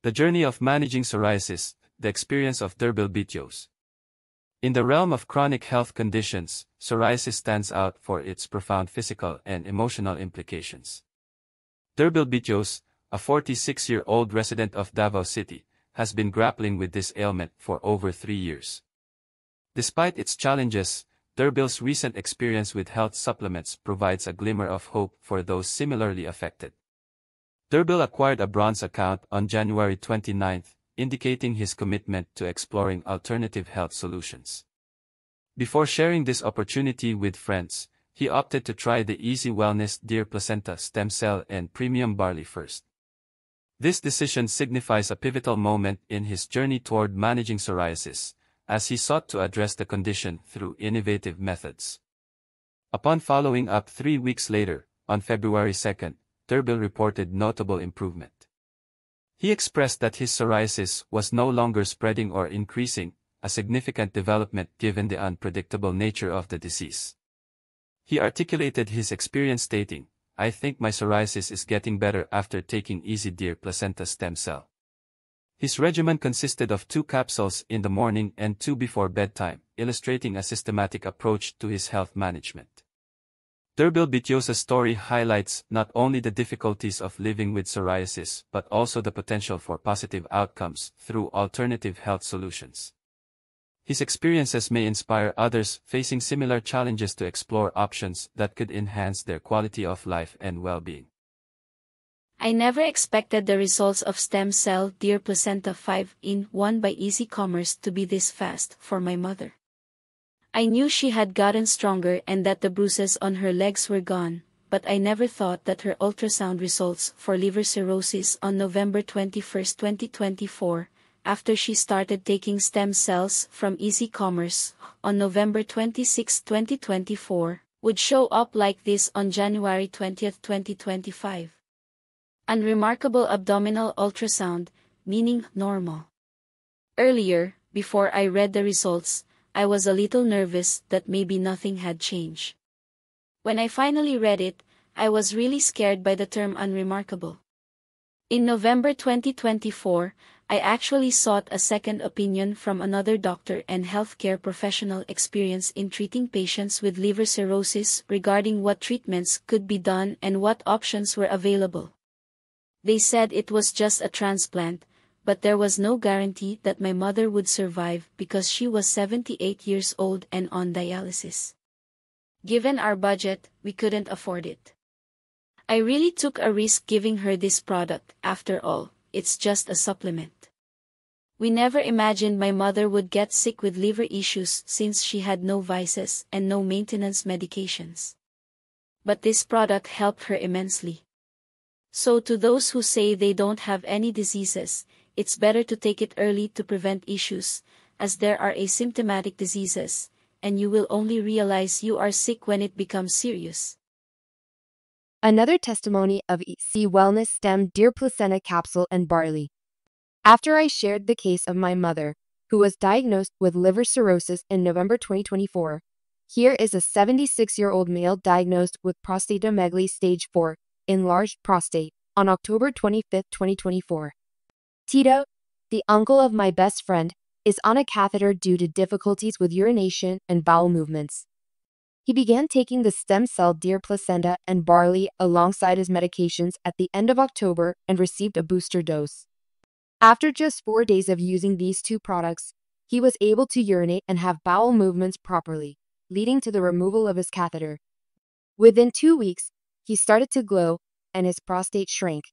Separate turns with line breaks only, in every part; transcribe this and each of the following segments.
The journey of managing psoriasis, the experience of Derbil Bitios. In the realm of chronic health conditions, psoriasis stands out for its profound physical and emotional implications. Derbil Bitios, a 46-year-old resident of Davao City, has been grappling with this ailment for over 3 years. Despite its challenges, Derbil's recent experience with health supplements provides a glimmer of hope for those similarly affected. Derbil acquired a bronze account on January 29, indicating his commitment to exploring alternative health solutions. Before sharing this opportunity with friends, he opted to try the Easy Wellness Deer Placenta Stem Cell and Premium Barley first. This decision signifies a pivotal moment in his journey toward managing psoriasis, as he sought to address the condition through innovative methods. Upon following up 3 weeks later, on February 2, Derbil reported notable improvement. He expressed that his psoriasis was no longer spreading or increasing, a significant development given the unpredictable nature of the disease. He articulated his experience stating, "I think my psoriasis is getting better after taking Easy Deer Placenta Stem Cell." His regimen consisted of 2 capsules in the morning and 2 before bedtime, illustrating a systematic approach to his health management. Derbil Bitios' story highlights not only the difficulties of living with psoriasis but also the potential for positive outcomes through alternative health solutions. His experiences may inspire others facing similar challenges to explore options that could enhance their quality of life and well-being.
I never expected the results of Stem Cell Deer Placenta 5-in-1 by Easy Commerce to be this fast for my mother. I knew she had gotten stronger and that the bruises on her legs were gone, but I never thought that her ultrasound results for liver cirrhosis on November 21, 2024, after she started taking stem cells from Easy Commerce on November 26, 2024, would show up like this on January 20, 2025. Unremarkable abdominal ultrasound, meaning normal. Earlier, before I read the results, I was a little nervous that maybe nothing had changed. When I finally read it, I was really scared by the term unremarkable. In November 2024, I actually sought a second opinion from another doctor and healthcare professional experienced in treating patients with liver cirrhosis regarding what treatments could be done and what options were available. They said it was just a transplant, but there was no guarantee that my mother would survive because she was 78 years old and on dialysis. Given our budget, we couldn't afford it. I really took a risk giving her this product. After all, it's just a supplement. We never imagined my mother would get sick with liver issues since she had no vices and no maintenance medications. But this product helped her immensely. So to those who say they don't have any diseases, it's better to take it early to prevent issues, as there are asymptomatic diseases, and you will only realize you are sick when it becomes serious.
Another testimony of Easy Wellness Stem Deer Placenta Capsule and Barley. After I shared the case of my mother, who was diagnosed with liver cirrhosis in November 2024, here is a 76-year-old male diagnosed with prostatomegaly stage 4, enlarged prostate, on October 25, 2024. Tito, the uncle of my best friend, is on a catheter due to difficulties with urination and bowel movements. He began taking the stem cell deer placenta and barley alongside his medications at the end of October and received a booster dose. After just 4 days of using these 2 products, he was able to urinate and have bowel movements properly, leading to the removal of his catheter. Within 2 weeks, he started to glow, and his prostate shrank.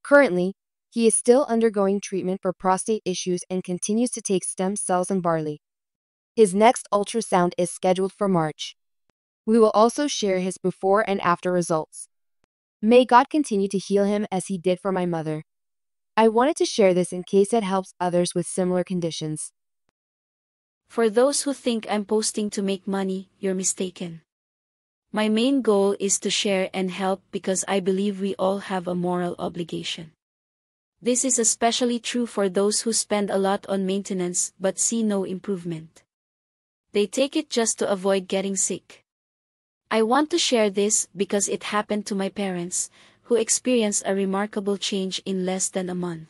Currently, he is still undergoing treatment for prostate issues and continues to take stem cells and barley. His next ultrasound is scheduled for March. We will also share his before and after results. May God continue to heal him as he did for my mother. I wanted to share this in case it helps others with similar conditions.
For those who think I'm posting to make money, you're mistaken. My main goal is to share and help because I believe we all have a moral obligation. This is especially true for those who spend a lot on maintenance but see no improvement. They take it just to avoid getting sick. I want to share this because it happened to my parents, who experienced a remarkable change in less than a month.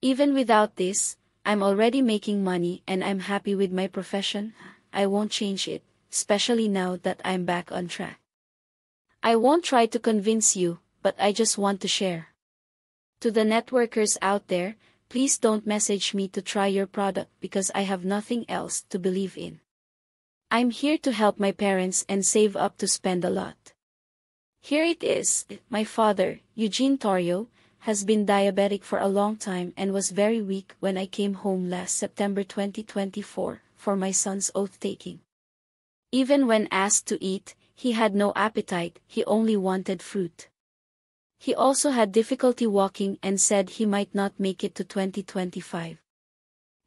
Even without this, I'm already making money and I'm happy with my profession. I won't change it, especially now that I'm back on track. I won't try to convince you, but I just want to share. To the networkers out there, please don't message me to try your product because I have nothing else to believe in. I'm here to help my parents and save up to spend a lot. Here it is. My father, Eugene Torrio, has been diabetic for a long time and was very weak when I came home last September 2024 for my son's oath-taking. Even when asked to eat, he had no appetite, he only wanted fruit. He also had difficulty walking and said he might not make it to 2025.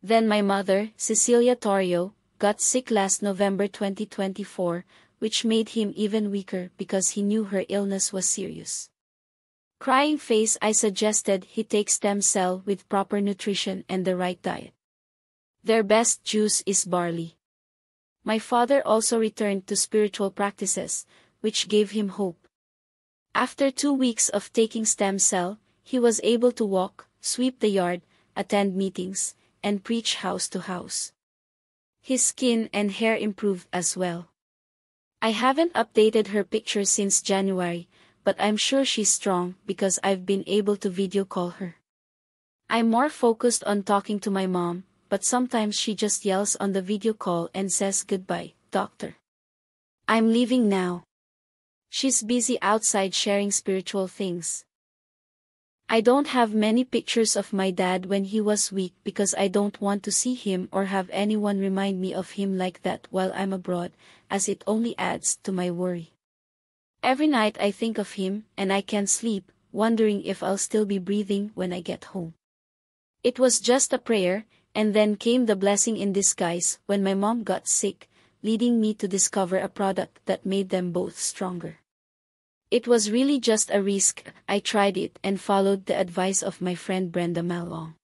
Then my mother, Cecilia Torrio, got sick last November 2024, which made him even weaker because he knew her illness was serious. Crying face, I suggested he take stem cell with proper nutrition and the right diet. Their best juice is barley. My father also returned to spiritual practices, which gave him hope. After 2 weeks of taking stem cell, he was able to walk, sweep the yard, attend meetings, and preach house to house. His skin and hair improved as well. I haven't updated her picture since January, but I'm sure she's strong because I've been able to video call her. I'm more focused on talking to my mom, but sometimes she just yells on the video call and says goodbye, doctor. I'm leaving now. She's busy outside sharing spiritual things. I don't have many pictures of my dad when he was weak because I don't want to see him or have anyone remind me of him like that while I'm abroad, as it only adds to my worry. Every night I think of him and I can't sleep, wondering if I'll still be breathing when I get home. It was just a prayer, and then came the blessing in disguise when my mom got sick, leading me to discover a product that made them both stronger. It was really just a risk. I tried it and followed the advice of my friend Brenda Malong.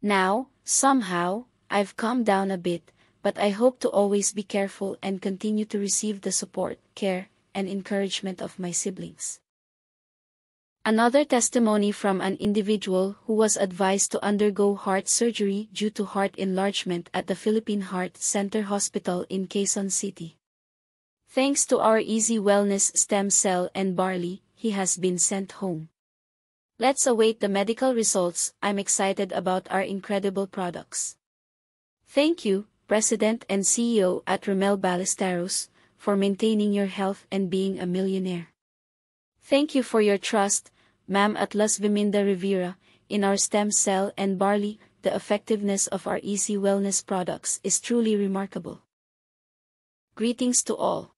Now, somehow, I've calmed down a bit, but I hope to always be careful and continue to receive the support, care, and encouragement of my siblings. Another testimony from an individual who was advised to undergo heart surgery due to heart enlargement at the Philippine Heart Center Hospital in Quezon City. Thanks to our Easy Wellness stem cell and barley, he has been sent home. Let's await the medical results. I'm excited about our incredible products. Thank you, President and CEO at Romel Ballesteros, for maintaining your health and being a millionaire. Thank you for your trust, Ma'am Atlas Viminda Rivera, in our stem cell and barley. The effectiveness of our Easy Wellness products is truly remarkable. Greetings to all.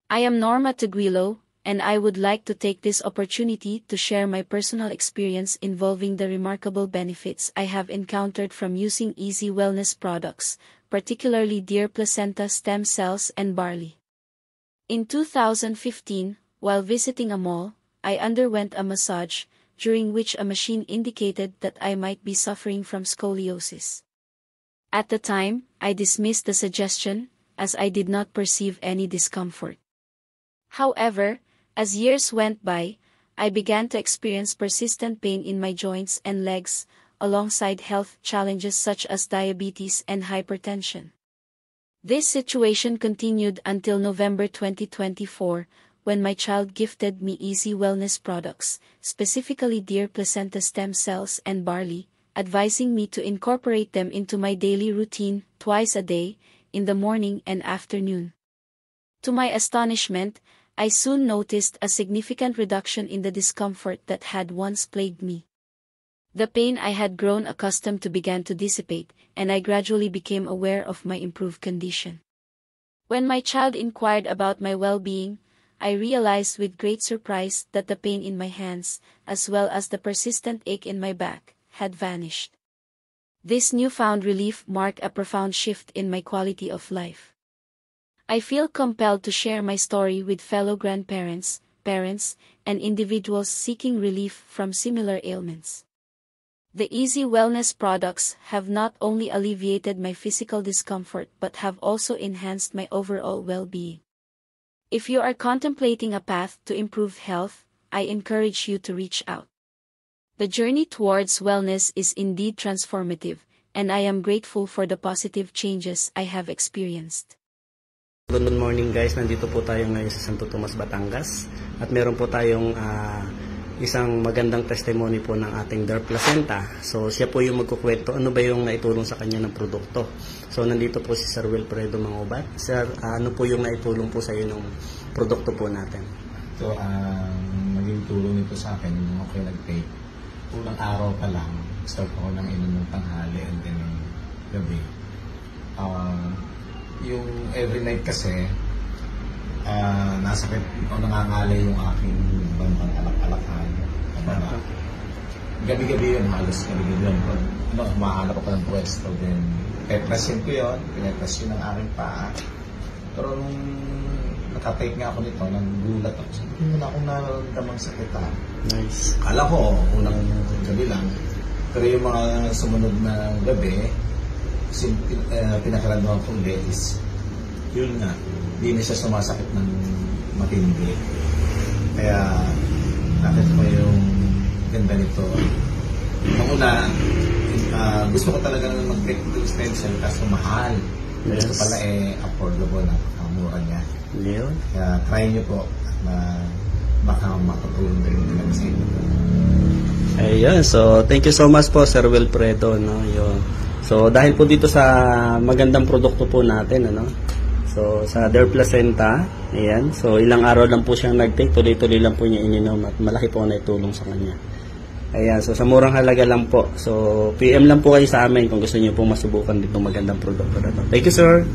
I am Norma Teguilo, and I would like to take this opportunity to share my personal experience involving the remarkable benefits I have encountered from using Easy Wellness products, particularly Deer Placenta stem cells and barley. In 2015, while visiting a mall, I underwent a massage, during which a machine indicated that I might be suffering from scoliosis. At the time, I dismissed the suggestion, as I did not perceive any discomfort. However, as years went by, I began to experience persistent pain in my joints and legs, alongside health challenges such as diabetes and hypertension. This situation continued until November 2024, when my child gifted me Easy Wellness products, specifically Deer Placenta stem cells and barley, advising me to incorporate them into my daily routine twice a day, in the morning and afternoon. To my astonishment, I soon noticed a significant reduction in the discomfort that had once plagued me. The pain I had grown accustomed to began to dissipate, and I gradually became aware of my improved condition. When my child inquired about my well-being, I realized with great surprise that the pain in my hands, as well as the persistent ache in my back, had vanished. This newfound relief marked a profound shift in my quality of life. I feel compelled to share my story with fellow grandparents, parents, and individuals seeking relief from similar ailments. The Easy Wellness products have not only alleviated my physical discomfort but have also enhanced my overall well-being. If you are contemplating a path to improve health, I encourage you to reach out. The journey towards wellness is indeed transformative, and I am grateful for the positive changes I have experienced.
Good morning guys, nandito po tayo ngayon sa Santo Tomas, Batangas at meron po tayong isang magandang testimony po ng ating Derp Placenta. So siya po yung magkukwento ano ba yung naitulong sa kanya ng produkto. So nandito po si Sir Wilfredo Mangubat. Sir, ano po yung naitulong po sa iyo ng produkto po natin?
So naging tulong nito sa akin nung ako nag-take. Unang araw pa lang, start ako ng inom ng tanghali and then gabi. Yung every night kasi, nasakit o nangangalay yung aking bandang alak-alakan. Gabi-gabi yun, halos gabi-gabi yun. Humahanap ako ng pwesto, then pepresin ko yun, pinepress yun ng aking paa. Pero nung nakatake nga ako nito, nagulat ako. Sabi ko na akong nararamdamang sakit ha.
Nice.
Kala ko, unang gabi lang. Pero yung mga sumunod na gabi, pinakaramdaman ko ulit is yun nga, hindi na siya sumasakit ng matindi. Kaya nakita ko yung ganda nito. Nung una, gusto ko talaga mag-take to stem cell kaso mahal.
Yes.
Gusto pala affordable, napakamura niya.
Yun.
Kaya try nyo po na baka makatulong din talaga sa inyo.
Ayun, so thank you so much po Sir Wilfredo, no? Yun. So dahil po dito sa magandang produkto po natin, ano? So sa Derp Placenta, ayan. So ilang araw lang po siyang nag-take, tuloy-tuloy lang po niya ininom at malaki po na itulong sa kanya. Ayan, so sa murang halaga lang po. So PM lang po kayo sa amin kung gusto niyo pong masubukan ditong magandang produkto na to. Thank you, sir.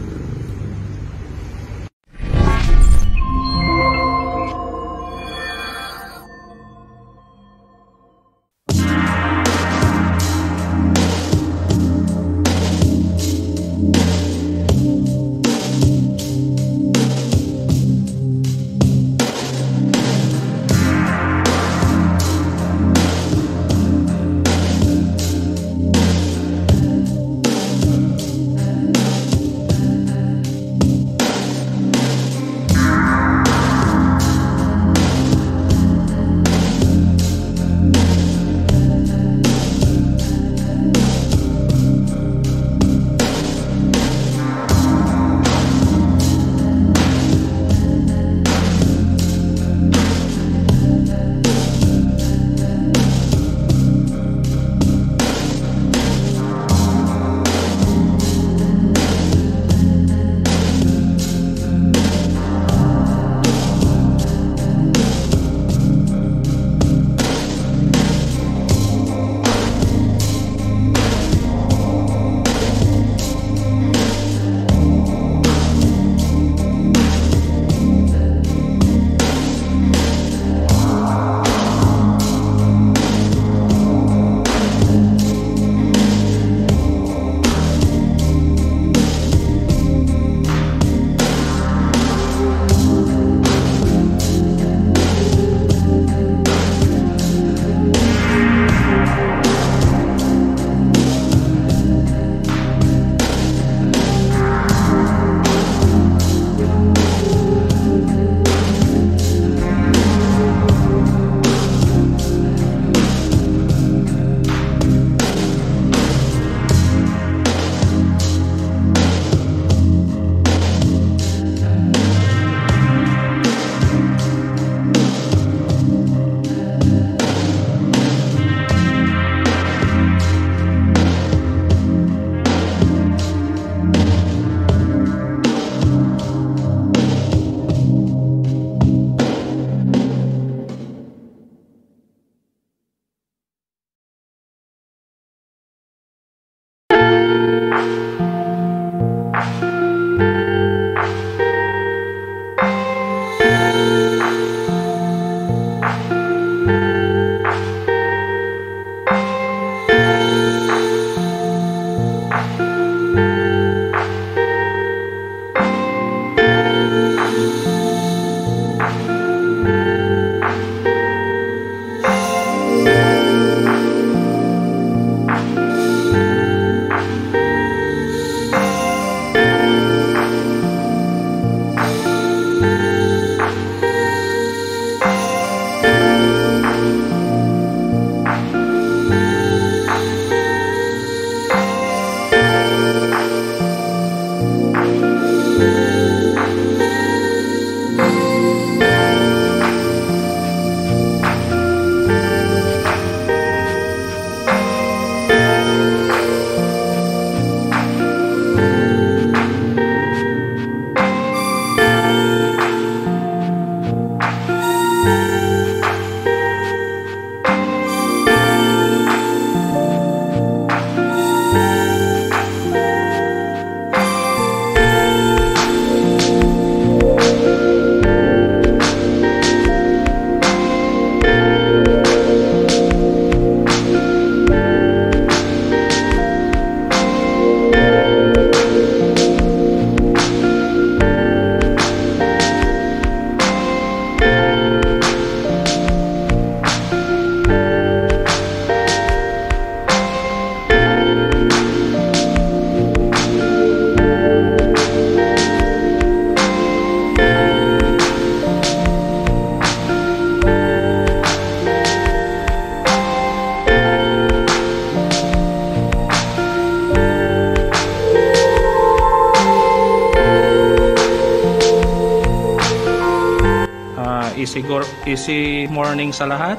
easy morning sa lahat.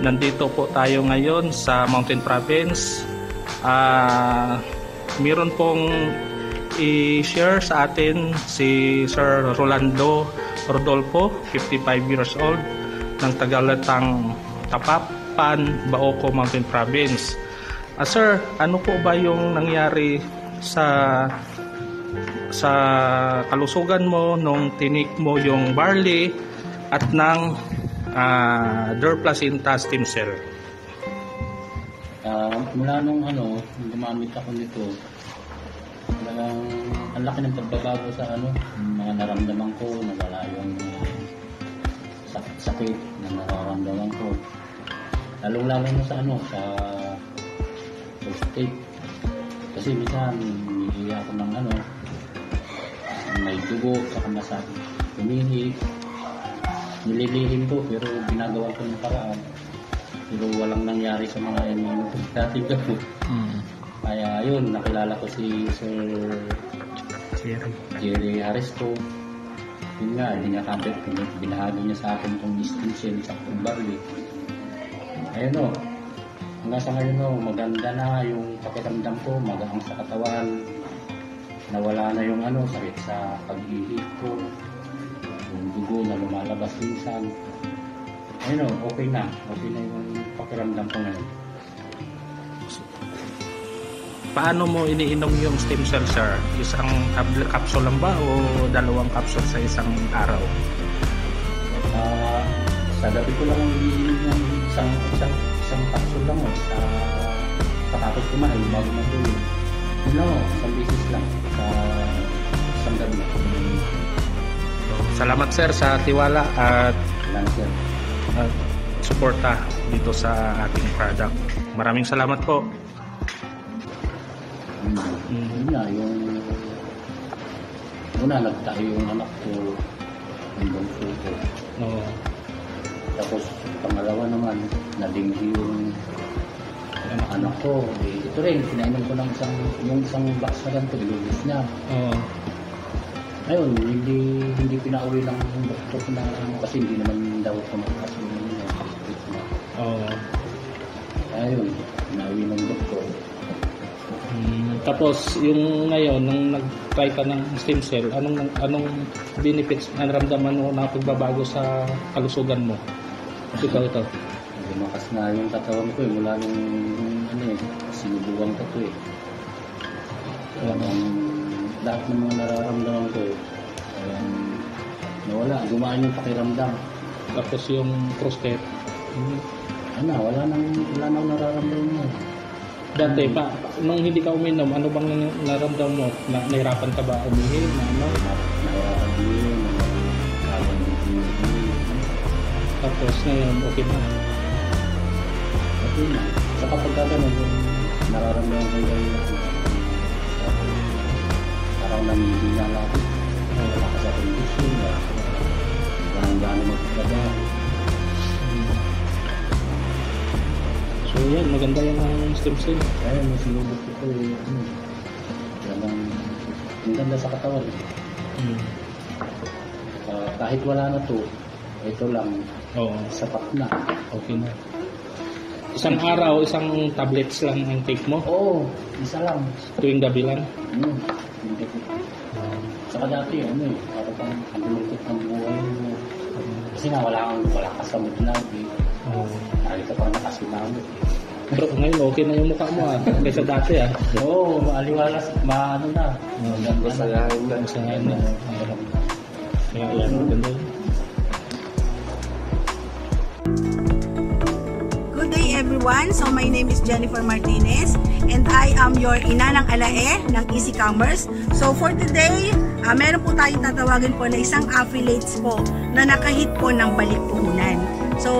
Nandito po tayo ngayon sa Mountain Province. Meron pong i-share sa atin si Sir Rolando Rodolfo, 55 years old, ng Tagalatang Tapapan, Baoco, Mountain Province. Sir, ano po ba yung nangyari sa kalusugan mo nung tinik mo yung barley at ng Derplacenta stem cell?
Mula nung gumamit ako nito, talagang ang laki ng pagbabago sa mga naramdaman ko, nawala yung sakit na nararamdaman ko. Lalong-lalo na sa prostate. Kasi minsan hinihiya ako ng may dugo, saka masakit. Humihi, nililihim ko pero ginagawa ko ng paraan. Pero walang nangyari sa mga dating ko. Kaya yun, nakilala ko si Sir Jerry Harisco. Yun nga, binahagi niya sa akin itong stem cell sa barley. Ayun hanggang sa ngayon maganda na yung pakiramdam ko, magaang sa katawan. Nawala na yung sakit sa pag-ihip ko, yung dugo na lumalabas minsan. Ayun okay na yung pakiramdam ko ngayon.
Paano mo iniinom yung stem cell, sir? Isang capsule lang ba o dalawang capsule sa isang araw?
Sa gabi ko lang iniinom yung isang capsule lang sa tapos kumain bago matulog. Isang beses lang sa isang gabi.
Salamat, sir, sa tiwala at suporta dito sa ating product. Maraming salamat po.
Yun na, yung una nagtayo yung anak ko, yung bunso ko. Tapos pangalawa naman, nadinggi yung anak ko. Ito rin, pinainom ko ng isang box na ganito, ilubis niya. Ayun, hindi pinauwi ng doktor na kasi hindi naman daw ko makakasunod niya. Ayun, pinauwi ng doktor.
Tapos yung ngayon nung nag-try ka ng stem cell, anong benefits na naramdaman mo na pagbabago sa kalusugan mo? Ito.
Lumakas na yung katawan ko mula nung sinubukan ko to lahat ng mga nararamdaman ko nawala, gumaan yung pakiramdam.
Tapos yung prostate,
wala nang nararamdaman mo.
Dati pa, nung hindi ka uminom, ano bang naramdaman mo? Nahirapan ka ba umihi?
Nahirapan umihi.
Tapos ngayon, okay na.
Okay na. Sa kapag gano'n, nararamdaman ko yung parang namihina natin. Wala ka sa kondisyon. Walang gano'n magtrabaho.
So yan, maganda yung stem cell.
Ayun, sinubok ko ang ganda sa katawan. Kahit wala na to, ito lang. Sapat na.
Okay na. Isang araw, isang tablets lang ang take mo?
Oo, isa lang.
Tuwing gabi lang?
Saka dati, parang ang lungkot ng buhay mo. Kasi nga, wala kasamot na. Nakita pa nakasimamot.
Pero ngayon, okay na yung mukha mo kaysa dati
Oo, aliwalas, maano na.
Masayahin na. Kaya yan, maganda yun.
Good day everyone. So my name is Jennifer Martinez and I am your ina ng alae ng Easy Commerce. So for today, meron po tayong tatawagin po na isang affiliates po na nakahit po ng Balikpuhunan. So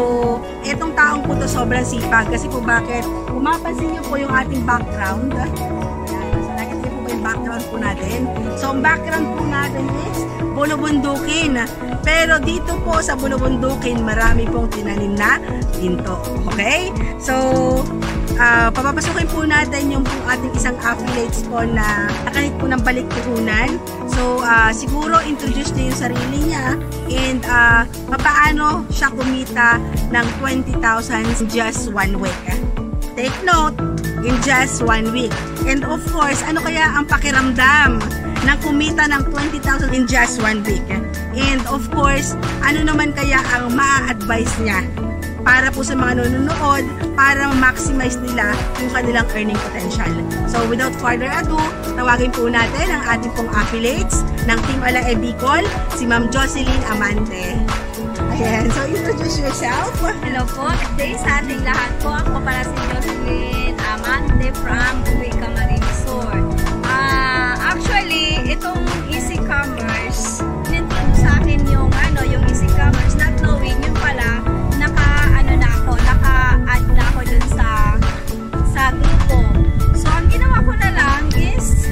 etong taong po to sobrang sipag kasi po bakit? Kung mapansin niyo po yung ating background. So nakikita po ba yung background po natin? So ang background po natin is Bulubundukin. Pero dito po sa Bulubundukin, marami pong tinanim na ginto. Okay? So, papapasukin po natin yung po ating isang affiliates po na nakahit po ng baliktuhunan. So, siguro introduce niya yung sarili niya and papaano siya kumita ng 20,000 in just 1 week. Take note, in just 1 week. And of course, ano kaya ang pakiramdam ng kumita ng 20,000 in just 1 week? And of course, ano naman kaya ang maa-advise niya para po sa mga nanonood, para ma-maximize nila yung kanilang earning potential. So without further ado, tawagin po natin ang ating pong affiliates ng Team Alae Bicol, si Ma'am Jocelyn Amante. Ayan, so introduce yourself.
Hello po, good day sa ating lahat po. Ako pala si Jocelyn Amante from Uwica Marine Resort. Actually, itong Easy Commerce, nintroduce sa akin yung Easy Commerce, not knowing yun pala, naka-add na ako dun sa grupo. So, ang ginawa ko na lang is,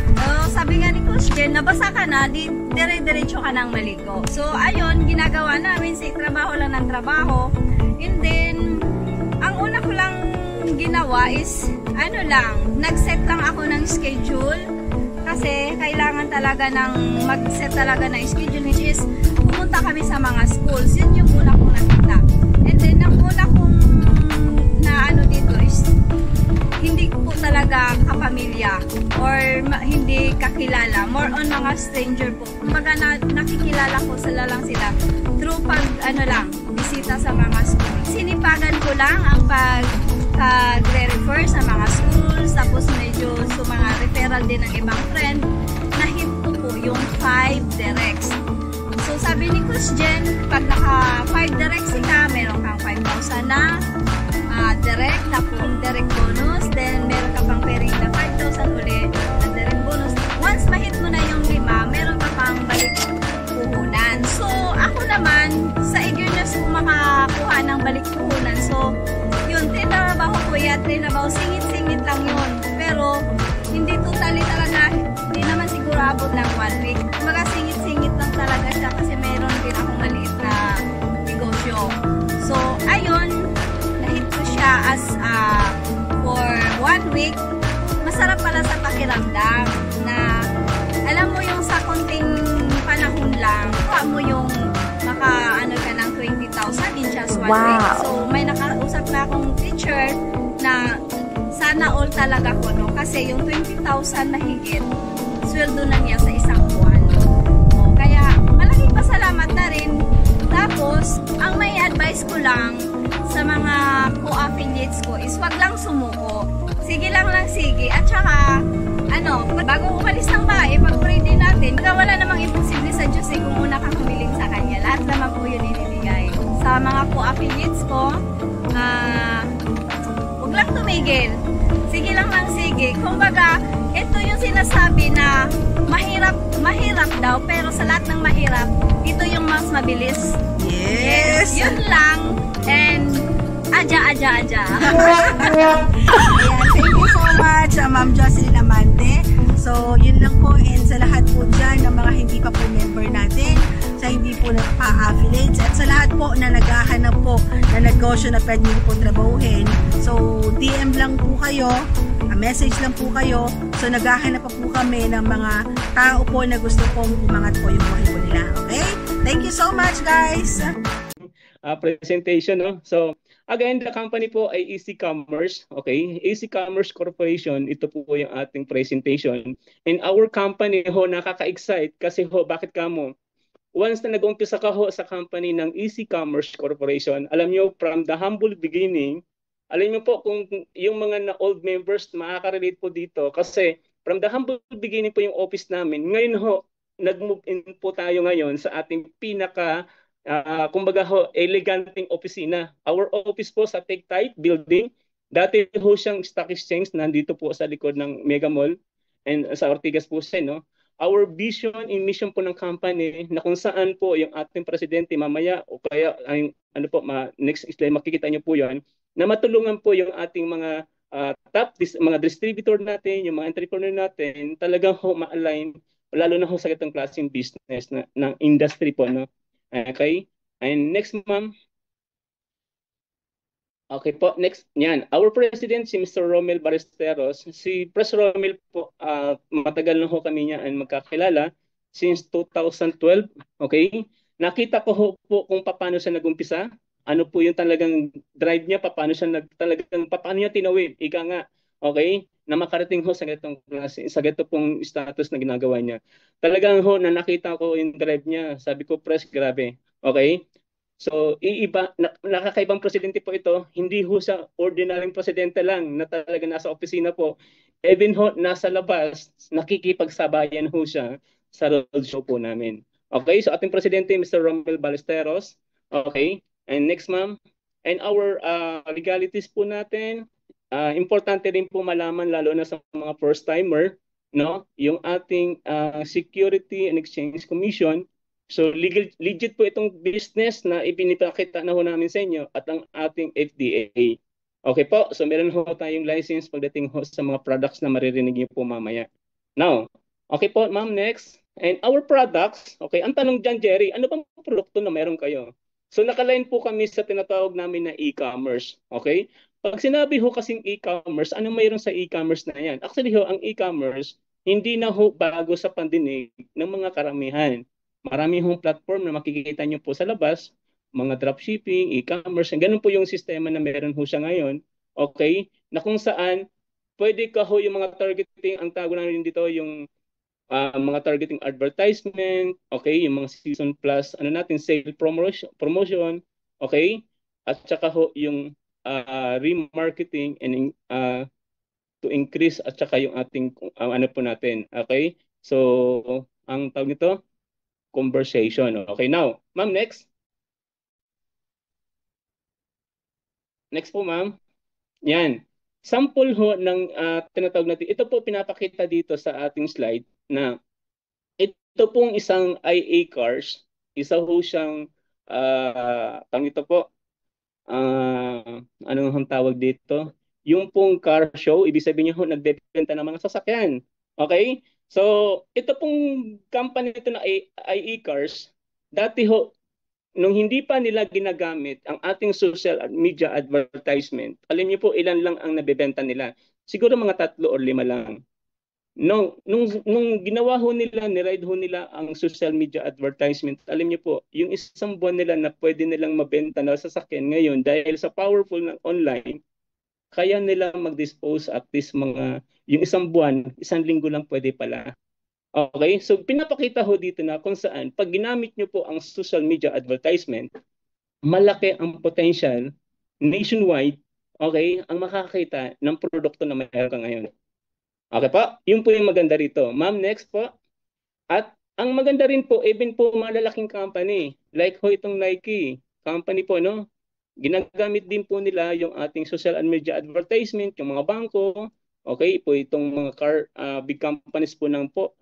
sabi nga ni Coach Jen, nabasa ka na, dire-diretso ka nang maligo. So, ayun, ginagawa namin, trabaho lang ng trabaho. And then, ang una ko lang ginawa is, nag-set lang ako ng schedule. Kasi, kailangan talaga mag-set talaga ng schedule, which is, pumunta kami sa mga schools. Yun yung una kong nakita. And then, ang una kong dito is, hindi ko talaga kapamilya or hindi kakilala. More on mga stranger po. Kumbaga nakikilala ko sila through bisita sa mga school. Sinipagan ko lang ang pag-refer sa mga schools, tapos medyo mga referral din ng ibang friend, na-hit ko po yung 5 directs. So sabi ni Coach Jen, pag naka 5 directs ka, meron kang 5,000 na direct bonus, then meron ka pang pairing na 5,000 ulit na direct bonus. Once mahit mo na yung 5, meron ka pang balik puhunan. So ako naman, sa eagerness ko makakuha ng balik puhunan, so yun, trinabaho ko yan, singit-singit lang yun. Pero hindi totally talaga, hindi naman siguro abot ng 1 week. Mga singit-singit lang talaga siya kasi meron din akong maliit na negosyo. So ayun, as for 1 week, masarap pala sa pakiramdam na alam mo yung sa konting panahon lang, kuha mo yung ka ng 20,000 in just 1 week. So may nakausap na akong teacher na sana all talaga ko, no? Kasi yung 20,000 mahigit, sweldo na niya sa isang buwan. Kaya malaking pasalamat na rin. Tapos, ang may advice ko lang sa mga co-affiliates ko is wag lang sumuko. Sige lang sige. At saka, bago umalis ng bahay, pag-pray din natin, wala namang imposible sa Diyos kung una kang humiling sa Kanya. Lahat naman po yun inibigay. Sa mga co-affiliates ko, wag lang tumigil. Sige lang sige. Kumbaga, ito yung sinasabi na mahirap daw, pero sa lahat ng mahirap, ito yung mas mabilis.
Yes!
Yun lang. And aja.
Ayan, thank you so much, Ma'am Jocelyn Amante. So, yun lang po. And sa lahat po dyan ng mga hindi pa po member natin, sa hindi po nagpa-affiliates, at sa lahat po na naghahanap po na negosyo na pwede nyo po trabahuhin. So, DM lang po kayo, message lang po kayo. So, naghahanap pa po kami ng mga tao po na gusto pong umangat po yung buhay po nila. Okay? Thank you so much, guys!
Presentation, no? So, again, the company po ay Easy Commerce, okay? Easy Commerce Corporation, ito po yung ating presentation. And our company nakaka-excite kasi bakit kamo? Once na nag-umpisa ka sa company ng Easy Commerce Corporation, alam nyo, from the humble beginning, alam nyo po kung yung mga old members makaka-relate po dito kasi from the humble beginning po yung office namin. Ngayon nag-move in po tayo ngayon sa ating kumbaga eleganteng opisina. Our office po sa Take Tight building. Dati siyang stock exchange, nandito po sa likod ng Mega Mall and sa Ortigas po siya, no? Our vision and mission po ng company na kung saan po yung ating presidente mamaya o kaya next slide makikita niyo po 'yon, na matulungan po yung ating mga mga distributor natin, yung mga entrepreneur natin, talagang ma-align lalo na sa ganitong klaseng business ng industry po, no? Okay? And next, ma'am. Okay po, next. Yan. Our President, si Mr. Romel Ballesteros. Si Pres Romel po, matagal na ho kami niya ang magkakilala since 2012. Okay? Nakita ko ho po kung paano siya nagumpisa. Ano po yung talagang drive niya, paano niya tinawid. Ika nga, okay? Na makarating ho sa ganitong klase, sa ganito pong status na ginagawa niya. Talagang ho, na nakita ko yung drive niya. Sabi ko, Pres, grabe. Okay? So, nakakaibang presidente po ito. Hindi ho sa ordinaryong presidente lang na talaga nasa opisina po. Even ho, nasa labas, nakikipagsabayan ho siya sa roadshow po namin. Okay, so ating presidente, Mr. Romel Ballesteros. Okay, and next ma'am. And our legalities po natin, importante rin po malaman lalo na sa mga first-timer, no? Yung ating Security and Exchange Commission. So legit po itong business na ipinipakita na ho namin sa inyo at ang ating FDA. Okay po, so meron ho tayong license pagdating ho sa mga products na maririnig niyo po mamaya. Now, okay po ma'am, next. And our products, okay, ang tanong dyan Jerry, ano bang produkto na meron kayo? So nakaline po kami sa tinatawag namin na e-commerce. Okay? Pag sinabi ho kasing e-commerce, ano mayroon sa e-commerce na yan? Actually ho, ang e-commerce, hindi na ho bago sa pandinig ng mga karamihan. Marami hong platform na makikita nyo po sa labas, mga dropshipping, e-commerce, ganun po yung sistema na meron ho siya ngayon, okay, na kung saan pwede ka ho yung mga targeting, ang tago namin dito yung mga targeting advertisement, okay, yung mga season plus, ano natin, sale promotion, okay, at saka ho yung remarketing and to increase at saka yung ating ano po natin, okay, so ang tawag nito, conversation. Okay, now, ma'am, next. Next po, ma'am. Yan. Sample ho ng tinatawag natin. Ito po pinapakita dito sa ating slide na ito pong isang IA cars. Isa ho siyang, tawag ito po, anong tawag dito? Yung pong car show, ibig sabihin niyo ho, nagbebenta ng mga sasakyan. Okay? So, ito pong company nito na IE Cars, dati ho, nung hindi pa nila ginagamit ang ating social media advertisement, alam niyo po ilan lang ang nabebenta nila. Siguro mga 3 o 5 lang. Nung ginawa ho nila, niride ho nila ang social media advertisement, alam niyo po, yung isang buwan nila na pwede nilang mabenta na sasakyan ngayon dahil sa powerful ng online, kaya nila mag-dispose at least mga, yung isang buwan, 1 linggo lang pwede pala. Okay, so pinapakita ho dito na kung saan, pag ginamit nyo po ang social media advertisement, malaki ang potential nationwide, okay, ang makakita ng produkto na mayroon ka ngayon. Okay po, yun po yung maganda rito. Ma'am, next po. At ang maganda rin po, even po malalaking company, like ho itong Nike, company po, no? Ginagamit din po nila yung ating social and media advertisement, yung mga bangko, okay, po itong mga big companies po ng po,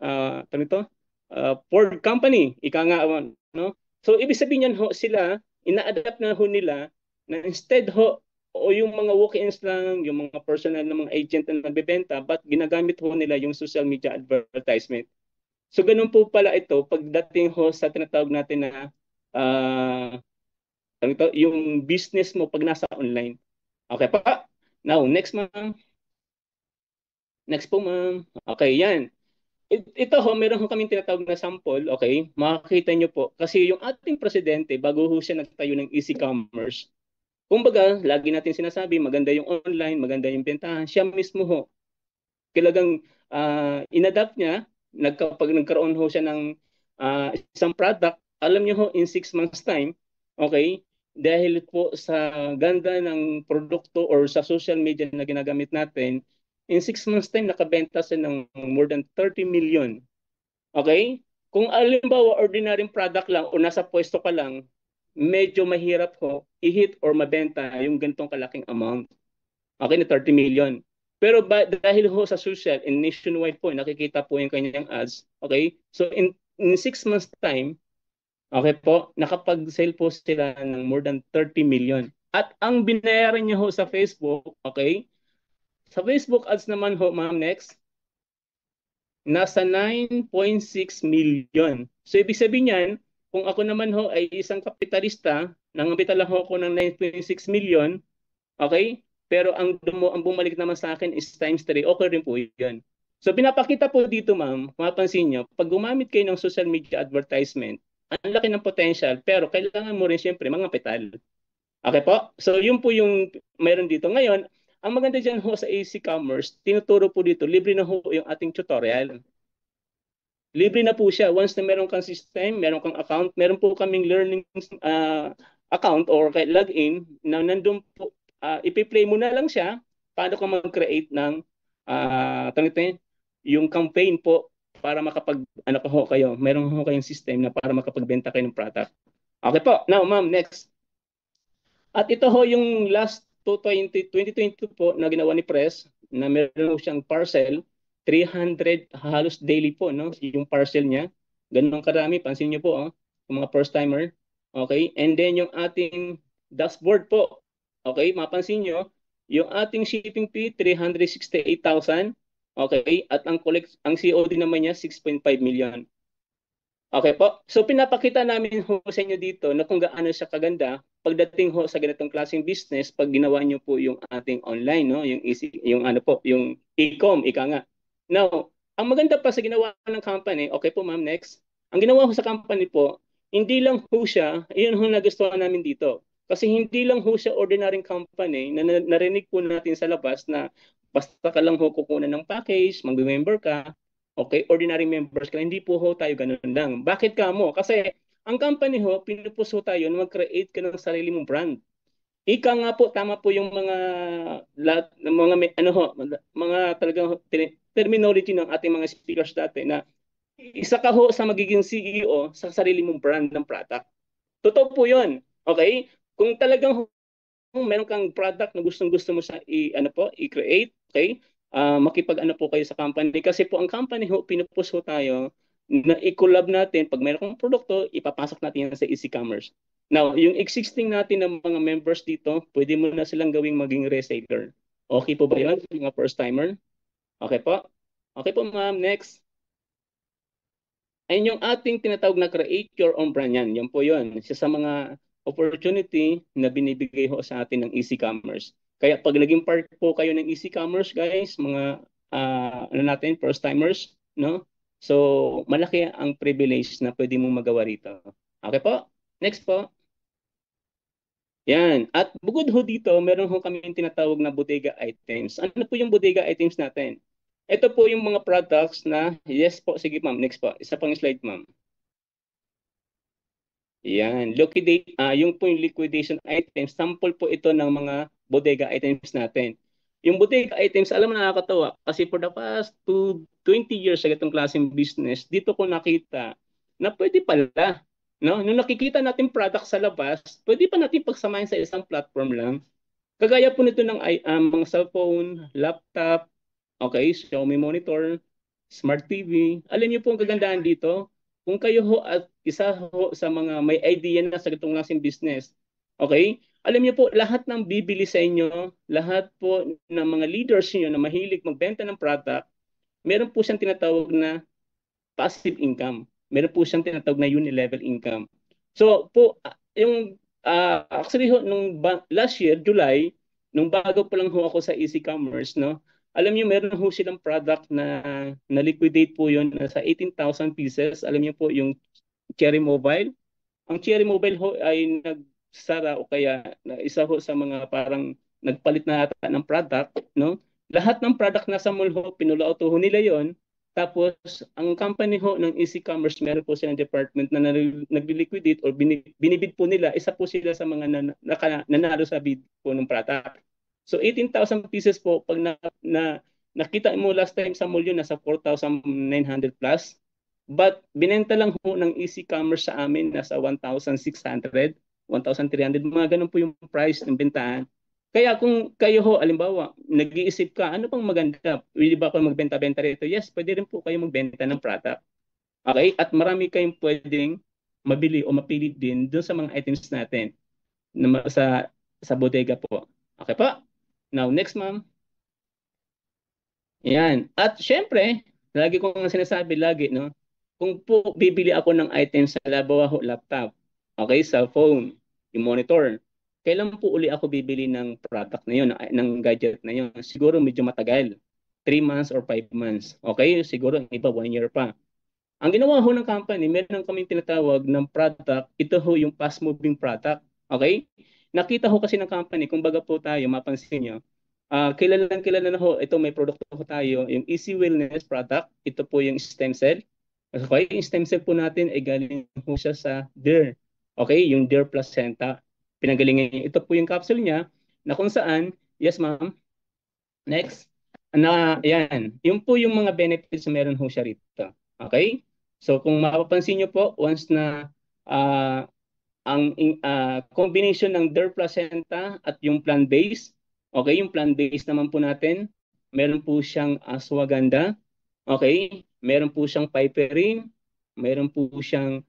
Ford company, ika nga, no? So, ibig sabihin yan ho, sila, ina-adapt na ho nila, na instead ho, o yung mga walk-ins lang, yung mga personal na mga agent na nagbebenta, but ginagamit ho nila yung social media advertisement. So, ganun po pala ito, pagdating ho sa tinatawag natin na, yung business mo pag nasa online. Okay pa? Now, next ma'am. Next po ma'am. Okay, yan. Ito ho, meron ho kaming tinatawag na sample, okay? Makikita nyo po. Kasi yung ating presidente, bago ho siya nagtayo ng easy commerce, kumbaga, lagi natin sinasabi, maganda yung online, maganda yung bentahan. Siya mismo ho, kailagang inadapt niya, pag nagkaroon ho siya ng isang product, alam nyo ho, in 6 months time, okay, dahil po sa ganda ng produkto or sa social media na ginagamit natin, in 6 months time, nakabenta siya ng more than 30 million. Okay? Kung alimbawa, ordinary product lang o nasa pwesto ka lang, medyo mahirap ho i-hit or mabenta yung ganitong kalaking amount. Okay, na 30 million. Pero dahil ho sa social and nationwide po, nakikita po yung kanyang ads. Okay? So in 6 months time, okay po, nakapag-sale po sila ng more than 30 million. At ang binayaran niya ho sa Facebook, okay? Sa Facebook ads naman ho, ma'am, next, nasa 9.6 million. So ibig sabihin yan, kung ako naman ho ay isang kapitalista, nangampital lang ho ako ng 9.6 million, Okay? Pero ang bumalik naman sa akin is times 3. Okay rin po yun. So pinapakita po dito ma'am, mapapansin nyo, pag gumamit kayo ng social media advertisement, ang laki ng potential, pero kailangan mo rin siyempre mga petal. Okay po? So yun po yung meron dito. Ngayon, ang maganda dyan ho sa AC Commerce, tinuturo po dito, libre na ho yung ating tutorial. Libre na po siya. Once na meron kang system, meron kang account, meron po kaming learning account or login na nandun po, ipi-play mo na lang siya, paano ka mag-create ng yung campaign po para makapag, ano pa ho kayo, meron ho kayong system na para makapagbenta kayo ng product. Okay po. Now, ma'am, next. At ito ho yung last 2022 po na ginawa ni Press na meron siyang parcel 300 halos daily po no yung parcel niya. Ganun karami, pansin niyo po yung mga first timer. Okay? And then yung ating dashboard po. Okay, mapansin niyo yung ating shipping fee 368,000. Okay? At ang COD naman niya 6.5 million. Okay po. So pinapakita namin ho sa inyo dito na kung gaano siya kaganda pagdating ho sa ganitong klaseng business pag ginawa niyo po yung ating online no, yung ano po, yung e-com, ika nga. Now, ang maganda pa sa ginawa ng company, okay po ma'am, next. Ang ginawa ko sa company po, hindi lang ho siya, iyon ho nagustuhan namin dito. Kasi hindi lang ho siya ordinary company na narinig po natin sa labas na basta ka lang ho kukunan ng package, mag-member ka, okay, ordinary members ka, hindi po ho tayo ganun lang. Bakit ka mo? Kasi ang company ho, pinupuso tayo na mag-create ka ng sarili mong brand. Ika nga po, tama po yung mga talagang terminology ng ating mga speakers dati na isa ka ho sa magiging CEO sa sarili mong brand ng product. Totoo po yun. Okay? Kung talagang meron kang product na gustong-gusto mo sa i-create, okay? Makipag-ano po kayo sa company. Kasi po ang company ho, pinupus ho tayo na i-collab natin. Pag meron kang produkto, ipapasok natin yan sa EC Commerce. Now, yung existing natin ng mga members dito, pwede mo na silang gawing maging reseller. Okay po ba yun? Mga first timer? Okay po? Okay po ma'am, next. Ayun yung ating tinatawag na create your own brand yan. Yan po yun. Isa sa mga opportunity na binibigay ho sa atin ng EC Commerce. Kaya pag naging part po kayo ng EC Commerce, guys, mga first timers, no? So, malaki ang privilege na pwede mong magawa rito. Okay po? Next po. Yan. At bukod ho dito, meron ho kami tinatawag na bodega items. Ano po yung bodega items natin? Ito po yung mga products na, yes po, sige ma'am, next po. Isa pang slide ma'am. Yan. Yung po yung liquidation items, sample po ito ng mga bodega items natin. Yung bodega items, alam mo nakakatawa, kasi for the past 20 years sa itong klaseng business, dito ko nakita na pwede pala. No? Nung nakikita natin product sa labas, pwede pa natin pagsamahin sa isang platform lang. Kagaya po nito ng mga cellphone, laptop, okay, Xiaomi monitor, smart TV. Alam niyo po ang kagandahan dito, kung kayo ho at isa ho sa mga may idea na sa itong klaseng business, okay, alam niyo po lahat ng bibili sa inyo, lahat po ng mga leaders niyo na mahilig magbenta ng product, meron po siyang tinatawag na passive income. Meron po siyang tinatawag na unilevel income. So po, yung actually ho, last year, July, nung bago pa lang ho ako sa EC Commerce, no, alam niyo meron ho silang product na liquidate po yun sa 18,000 pieces. Alam niyo po yung Cherry Mobile. Ang Cherry Mobile ho ay nagsara o kaya isa ho sa mga parang nagpalit na ata ng product, no? Lahat ng product nasa mall ho, pinulauto ho nila yon. Tapos, ang company ho ng EC Commerce, meron po silang department na nag-liquidate or binibid po nila, isa po sila sa mga nanalo sa bid po ng product. So, 18,000 pieces po, pag nakita mo last time sa mall yun, nasa 4,900 plus. But, binenta lang ho ng EC Commerce sa amin, nasa 1,600, 1,300, mga ganun po yung price ng bentahan. Kaya kung kayo ho, alimbawa, nag-iisip ka, ano pang maganda? Pwede ba ako magbenta-benta rito? Yes, pwede rin po kayo magbenta ng product. Okay? At marami kayong pwedeng mabili o mapili din doon sa mga items natin sa bodega po. Okay po? Now, next ma'am. Yan. At syempre, lagi ko nga sinasabi lagi, no? Kung po bibili ako ng items sa laptop, okay, cellphone, yung monitor, kailan po uli ako bibili ng product na yun, ng gadget na yun? Siguro medyo matagal. 3 months or 5 months. Okay? Siguro iba 1 year pa. Ang ginawa ho ng company, meron kaming tinatawag ng product, ito ho yung fast-moving product. Okay? Nakita ho kasi ng company, kung baga po tayo, mapansin nyo, kilala na ho, ito may produkto ho tayo, yung Easy Wellness product, ito po yung stem cell. Okay? Yung stem cell po natin ay galing ho siya sa deer. Okay? Yung deer placenta. Pinagalingan niya. Ito po yung capsule niya na kung saan, yes ma'am, next, na yan, yun po yung mga benefits na meron ho siya rito. Okay? So kung mapapansin nyo po, once na ang combination ng deer placenta at yung plant-based, okay, yung plant-based naman po natin, meron po siyang ashwagandha, okay, meron po siyang piperine, meron po siyang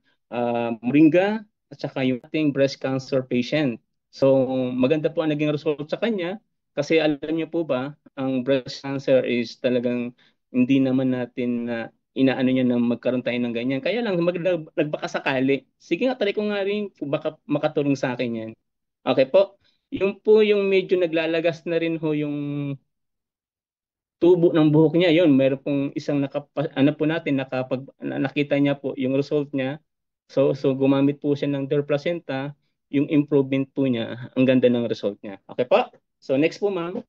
moringa, at saka yung ating breast cancer patient. So maganda po ang naging result sa kanya kasi alam niyo po ba, ang breast cancer is talagang hindi naman natin na inaano niya na magkaroon tayo ng ganyan. Kaya lang, nagbaka sakali. Sige nga, try ko nga rin kung baka makatulong sa akin yan. Okay po. Yung po yung medyo naglalagas na rin ho yung tubo ng buhok niya. Yun, meron pong isang ano po natin, nakita niya po yung result niya. So gumamit po siya ng Der placenta, yung improvement po niya, ang ganda ng result niya. Okay po? So next po ma'am.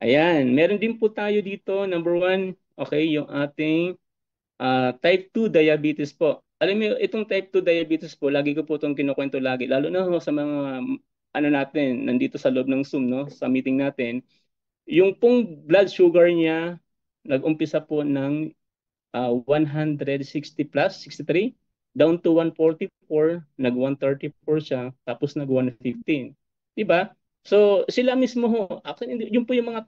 Ayan, meron din po tayo dito, number 1, okay, yung ating type 2 diabetes po. Alam mo, itong type 2 diabetes po, lagi ko po itong kinukwento lagi, lalo na sa mga, ano natin, nandito sa loob ng Zoom, no, sa meeting natin, yung pong blood sugar niya, nag-umpisa po ng 160 plus, 63, down to 144, nag-134 siya, tapos nag-115. Diba? So sila mismo ho, actually yung po yung mga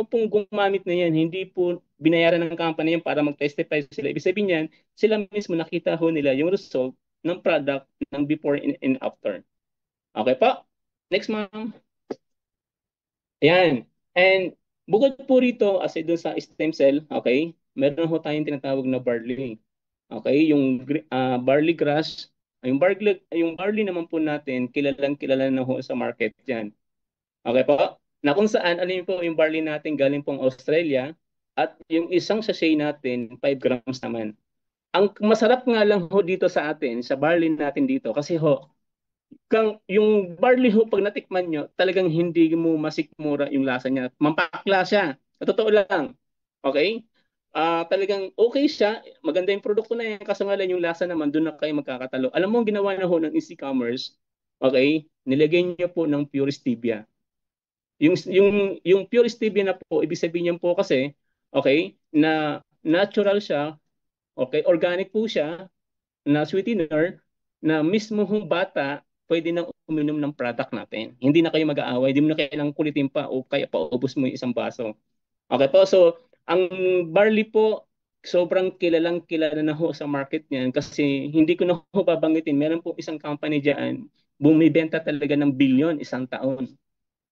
pong gumamit na yan, hindi po binayaran ng company yan para mag-testify sila. Ibig sabihin yan, sila mismo nakita ho nila yung result ng product ng before and after. Okay pa? Next ma'am. Ayan. And bukod po rito, as doon sa stem cell, okay, meron ho tayong tinatawag na barley. Okay, yung barley grass, yung barley naman po natin, kilala na ho sa market yan. Okay po? Na kung saan, alam niyo po, yung barley natin galing pong Australia at yung isang sachet natin, 5 grams naman. Ang masarap nga lang ho dito sa atin, sa barley natin dito, kasi ho, yung barley ho, pag natikman nyo, talagang hindi mo masikmura yung lasa niya. Mampakla siya. Totoo lang. Okay? Talagang okay siya. Maganda yung produkto na yan. Kaso nga lang yung lasa naman, doon na kayo magkakatalo. Alam mo, ginawa na ho ng Easy Commerce, okay? Nilagay niyo po ng pure stevia. Yung pure stevia na po, ibig sabihin niyan po kasi, okay, na natural siya, okay, organic po siya, na sweetener, na mismo hong bata, pwede nang uminom ng product natin. Hindi na kayo mag-aaway, hindi mo na kailangang kulitin pa o kaya paubos mo yung isang baso. Okay po, so, ang barley po, sobrang kilala na ho sa market niyan kasi hindi ko na ho babanggitin. Meron po isang company diyan, bumibenta talaga ng bilyon isang taon.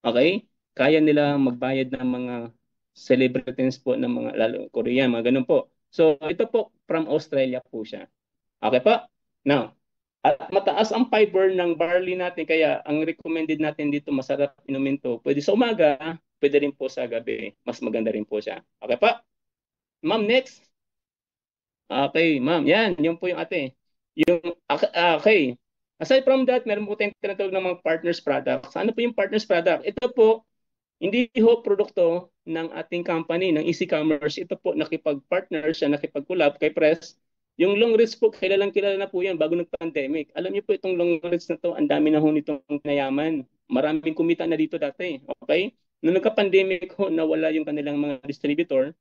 Okay? Kaya nila magbayad ng mga celebrities po ng mga lalo Korean, mga ganun po. So ito po from Australia po siya. Okay po? Now, at mataas ang fiber ng barley natin kaya ang recommended natin dito masarap inumin to. Pwede sa umaga, pwede rin po sa gabi. Mas maganda rin po siya. Okay po? Ma'am, next. Okay, ma'am. Yan, yun po yung ate. Okay. Aside from that, meron po tayong tinatawag ng mga partners products. Ano po yung partners product? Ito po, hindi ho produkto ng ating company, ng Easy Commerce. Ito po, nakipag-partner siya, nakipag-collab kay Press. Yung long reach po, kilala na po yan bago nag-pandemic. Alam niyo po itong long reach na to, ang dami na ho nitong nayaman. Maraming kumita na dito dati. Okay? Nung nagka-pandemic ho, nawala yung kanilang mga distributor.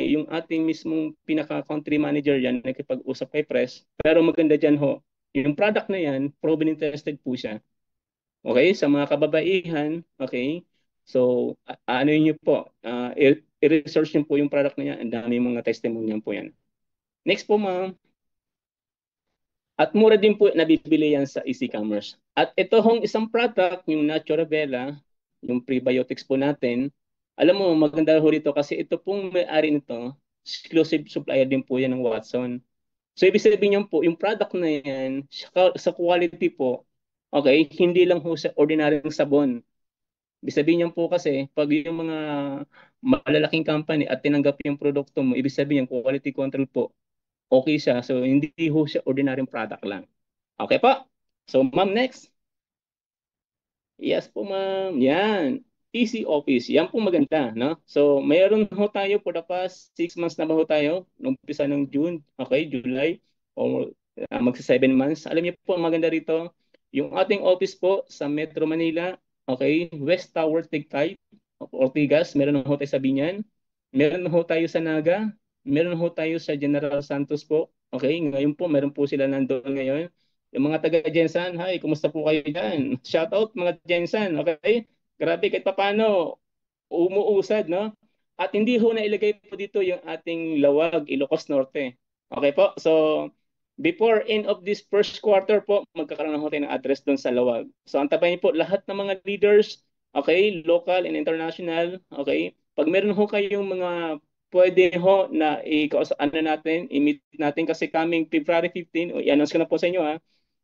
Yung ating mismong pinaka-country manager yan, nakipag-usap kay Press. Pero maganda dyan ho, yung product na yan, proven and tested po siya. Okay? Sa mga kababaihan, okay? So, ano niyo po, i-research niyo po yung product na yan. Ang dami mga testimony po yan. Next po, ma'am. At mura din po nabibili yan sa Easy Commerce. At ito hong isang product, yung Naturavela, yung prebiotics po natin, alam mo, maganda ho rito kasi ito pong may-ari nito, exclusive supplier din po yan ng Watson. So, ibig sabihin niyo po, yung product na yan, sa quality po, okay, hindi lang po sa ordinaryong sabon. Ibig sabihin niyo po kasi, pag yung mga malalaking company at tinanggap yung produkto mo, ibig sabihin yung quality control po, okay siya. So, hindi ho siya ordinaryong product lang. Okay po? So, ma'am, next. Yes po, ma'am. Yan. Easy Office. Yan po maganda, no? So, mayroon ho tayo for the past 6 months na ba ho tayo? Nung umpisa ng June, okay, July, o magsa 7 months. Alam niyo po, ang maganda rito, yung ating office po sa Metro Manila, okay, West Tower, Tigtay, Ortigas, meron ho tayo sa Binyan, meron ho tayo sa Naga, meron ho tayo sa General Santos po, okay, ngayon po, meron po sila nandoon ngayon. Yung mga taga Jensan, hi, kumusta po kayo dyan? Shout out mga Jensan, okay? Grabe kahit paano umuusad, no? At hindi ho na ilagay po dito yung ating Lawag, Ilocos Norte. Okay po? So, before end of this first quarter po, magkakaroon na ho tayo ng address doon sa Lawag. So, antabayin po lahat ng mga leaders, okay, local and international, okay? Pag meron ho kayong mga pwede ho na i-meet natin kasi coming February 15, i-announce ko na po sa inyo ha,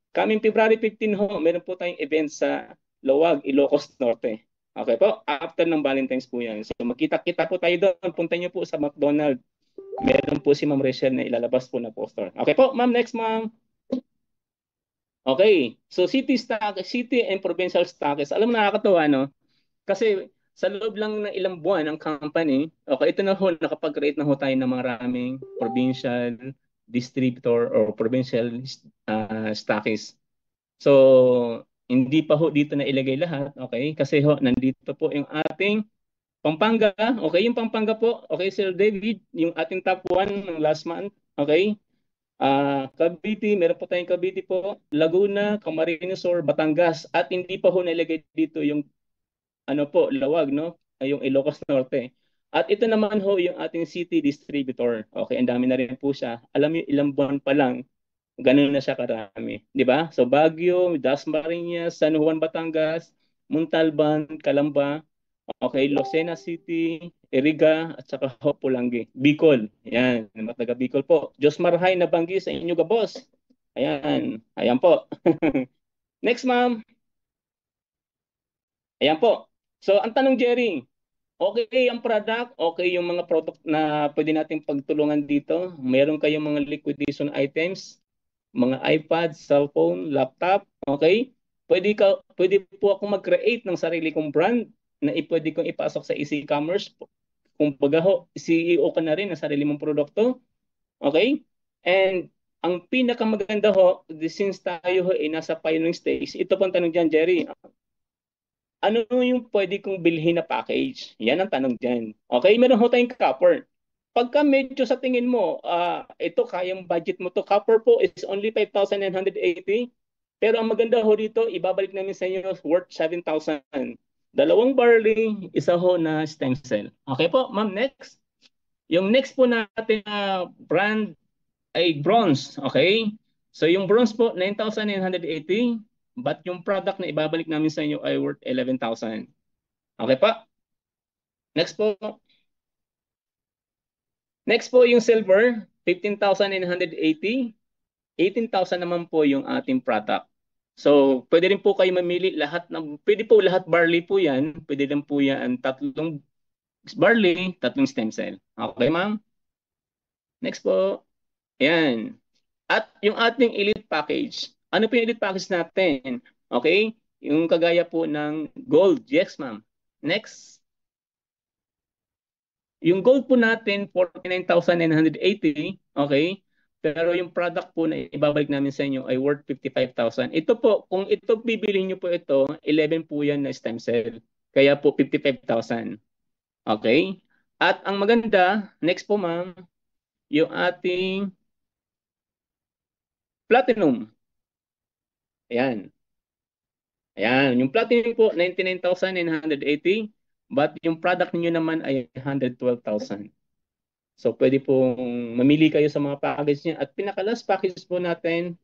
coming February 15 ho, meron po tayong event sa Lawag, Ilocos Norte. Okay po? After ng Valentine's po yan. So magkita-kita po tayo doon. Punta niyo po sa McDonald's. Meron po si Ma'am Rachel na ilalabas po na poster. Okay po, ma'am. Next, ma'am. Okay. So city and provincial stocks. Alam mo, nakakatawa, no? Kasi sa loob lang ng ilang buwan ng company, okay, ito na ho, nakapag-create na ho tayo ng maraming provincial distributor or provincial stockists. So, hindi pa ho dito na ilagay lahat, okay? Kasi ho, nandito po yung ating Pampanga, okay? Yung Pampanga po, okay, Sir David, yung ating top 1 ng last month, okay? Cavite, meron po tayong Cavite po, Laguna, Camarines Sur, Batangas, at hindi pa ho nilagay dito yung ano po, Lawag, no? Yung Ilocos Norte. At ito naman ho yung ating city distributor. Okay, ang dami na rin po siya. Alam niyo, ilang buwan pa lang, ganun na siya karami. Di ba? So Baguio, Dasmariñas, San Juan, Batangas, Montalban, Calamba, okay, Lucena City, Iriga, at saka Pulangi. Bicol. Ayan, mga taga Bicol po. Diyos Marhay na banggi sa inyo, boss. Ayan, ayan po. Next, ma'am. Ayan po. So, ang tanong, Jerry, okay ang product, okay yung mga product na pwede nating pagtulungan dito. Meron kayong mga liquidation items, mga iPad, cellphone, laptop, okay? Pwede po ako mag-create ng sarili kong brand na pwede kong ipasok sa e-commerce. Kung baga ho, CEO ka na rin ng sarili mong produkto. Okay? And ang pinakamaganda ho, since tayo ho ay nasa pioneering stage, ito pong tanong dyan, Jerry. Ano yung pwede kong bilhin na package? Yan ang tanong dyan. Okay, meron ho tayong copper. Pagka medyo sa tingin mo, ito kayang budget mo to, copper po is only 5,980. Pero ang maganda ho dito, ibabalik namin sa inyo worth 7,000. Dalawang barley, isa ho na stem cell. Okay po, ma'am, next. Yung next po natin brand ay bronze. Okay? So yung bronze po, 9,980. But yung product na ibabalik namin sa inyo ay worth 11,000. Okay pa? Next po. Next po yung silver, 15,980. 18,000 naman po yung ating product. So, pwede rin po kayo mamili pwede po lahat barley po yan. Pwede rin po yan tatlong barley, tatlong stem cell. Okay, ma'am? Next po. Ayan. At yung ating elite package. Ano po yung elite package natin? Okay? Yung kagaya po ng gold. Yes, ma'am. Next. Yung gold po natin, 49,980. Okay? Pero yung product po na ibabalik namin sa inyo ay worth 55,000. Ito po, kung ito bibili nyo po ito, 11 po yan na stem cell. Kaya po 55,000. Okay? At ang maganda, next po ma'am, yung ating platinum. Ayan. Ayan. Yung platinum po, 99,980. But yung product niyo naman ay 112,000. So, pwede pong mamili kayo sa mga package niya. At pinaka-last package po natin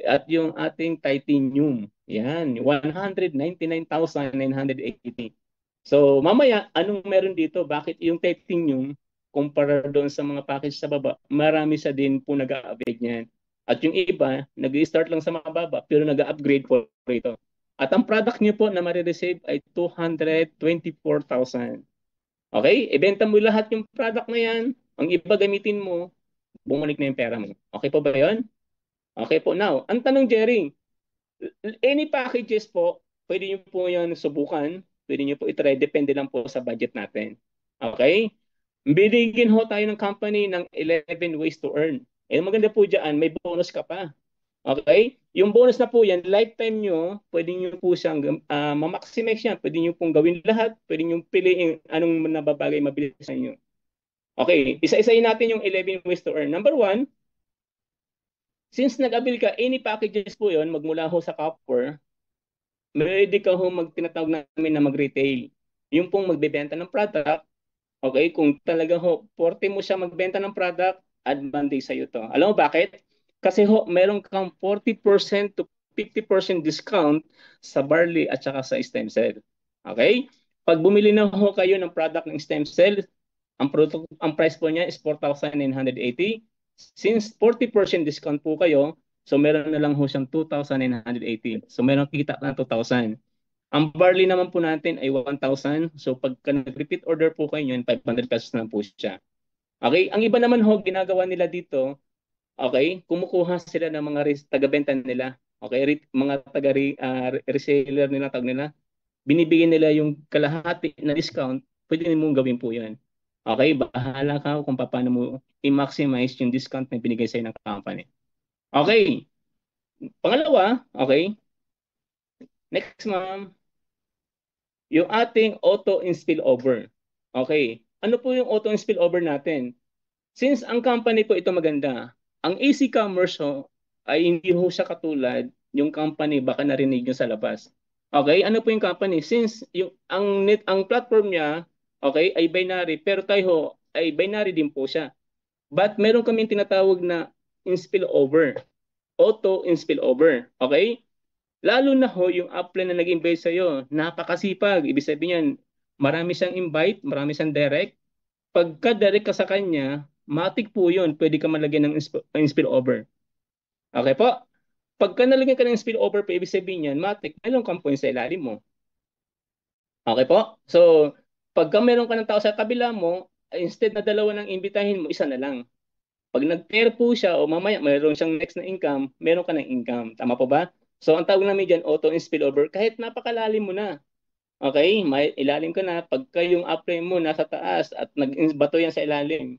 at yung ating titanium. Yan, 199,980. So, mamaya, anong meron dito? Bakit yung titanium, kumpara doon sa mga package sa baba, marami sa din po nag-a-upgrade niyan. At yung iba, nag-start lang sa mababa pero nag-upgrade po rito. At ang product niyo po na ma-receive ay 224,000. Okay? Ibenta mo lahat yung product na yan. Ang iba gamitin mo, bumalik na yung pera mo. Okay po ba yun? Okay po. Now, ang tanong, Jerry, any packages po, pwede nyo po yan subukan. Pwede nyo po itry. Depende lang po sa budget natin. Okay? Binigyan ho tayo ng company ng 11 ways to earn. Eh, maganda po dyan, may bonus ka pa. Okay? Yung bonus na po yan, lifetime nyo, pwede nyo po siyang ma-maximize yan. Pwede nyo pong gawin lahat. Pwede nyo piliin anong nababagay mabilis sa inyo. Okay, isa-isayin natin yung 11 ways to earn. Number 1, since nag-avail ka, any packages po yon magmula ho sa Copper, pwede ka ho tinatawag namin na mag-retail. Yung pong magbebenta ng product, okay, kung talaga ho, 40 mo siya magbenta ng product, advantage sa iyo to. Alam mo bakit? Kasi ho, meron kang 40% to 50% discount sa barley at saka sa stem cell. Okay? Pag bumili na ho kayo ng product ng stem cell, ang price po niya is 4,980. Since 40% discount po kayo, so meron na lang ho siyang 2,980. So meron kita na 2,000. Ang barley naman po natin ay 1,000. So pagka nag-repeat order po kayo yun, 500 pesos na po siya. Okay? Ang iba naman ho, ginagawa nila dito, okay, kumukuha sila ng mga taga-benta nila. Okay, mga taga-reseller nila, tag nila. Binibigyan nila yung kalahati na discount, pwede mong gawin po yan. Okay, bahala ka kung paano mo i-maximize yung discount na binigay sa'yo ng company. Okay, pangalawa, okay, next ma'am, yung ating auto in spillover. Okay, ano po yung auto in spillover natin? Since ang company po ito maganda, ang AC Commerce ho, ay hindi ho siya katulad yung company baka narinig nyo sa labas. Okay, ano po yung company? Since yung ang platform niya, okay, ay binary, pero tayo ho, ay binary din po siya. But meron kaming tinatawag na in spillover, auto in spillover. Okay? Lalo na ho yung upline na nag-invite sa'yo, napakasipag. Ibig sabihin yan, marami siyang invite, marami siyang direct. Pagka direct ka sa kanya, matik po yun, pwede ka malagyan ng spillover. Okay po? Pagka nalagyan ka ng spillover po, ibig sabihin yan, matik, meron kang points sa ilalim mo. Okay po? So, pagka meron ka ng tao sa kabila mo, instead na dalawa ng imbitahin mo, isa na lang. Pag nag-pair po siya o mamaya mayroon siyang next na income, meron ka ng income. Tama po ba? So, ang tawag namin dyan, auto in spillover, kahit napakalalim mo na. Okay? May ilalim ka na. Pagka yung upline mo nasa taas at nag-bato yan sa ilalim.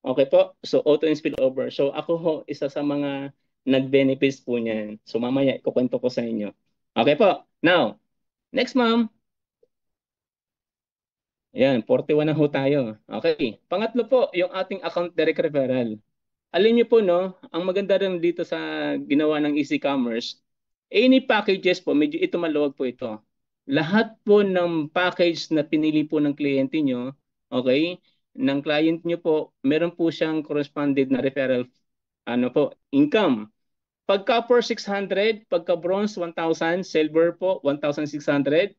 Okay po? So, auto in spillover. So, ako ho, isa sa mga nag-benefits po niyan. So, mamaya, ikukwento ko sa inyo. Okay po? Now, next ma'am. Ayan, 41 na ho tayo. Okay. Pangatlo po, yung ating account direct referral. Alam niyo po, no, ang maganda rin dito sa ginawa ng Easy Commerce, any packages po, medyo ito maluwag po ito. Lahat po ng package na pinili po ng kliyente nyo, okay, ng client nyo po, meron po siyang corresponded na referral income. Pagka per 600, pagka bronze 1,000, silver po 1,600.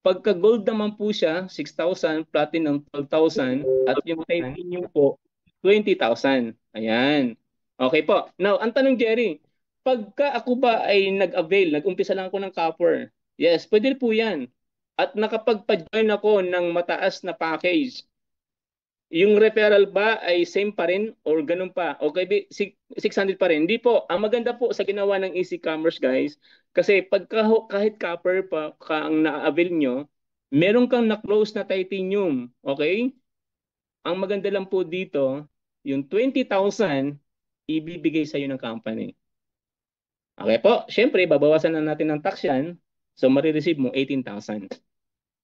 Pagka gold naman po siya 6,000, platinum 12,000 at yung titanium po 20,000. Ayan. Okay po. Now, ang tanong Jerry, pagka ako ba ay nag-avail, nag-umpisa lang ako ng copper. Yes, pwede po 'yan. At nakapagpa-join ako ng mataas na package. Yung referral ba ay same pa rin or ganun pa? Okay, 600 pa rin. Hindi po. Ang maganda po sa ginawa ng Easy Commerce, guys, kasi pagka kahit copper pa ka ang na-avail nyo, meron kang na-close na titanium. Okay? Ang maganda lang po dito, yung 20,000 ibibigay sa iyo ng company. Okay po? Siyempre, babawasan na natin ng tax yan. So, marireceive mo 18,000.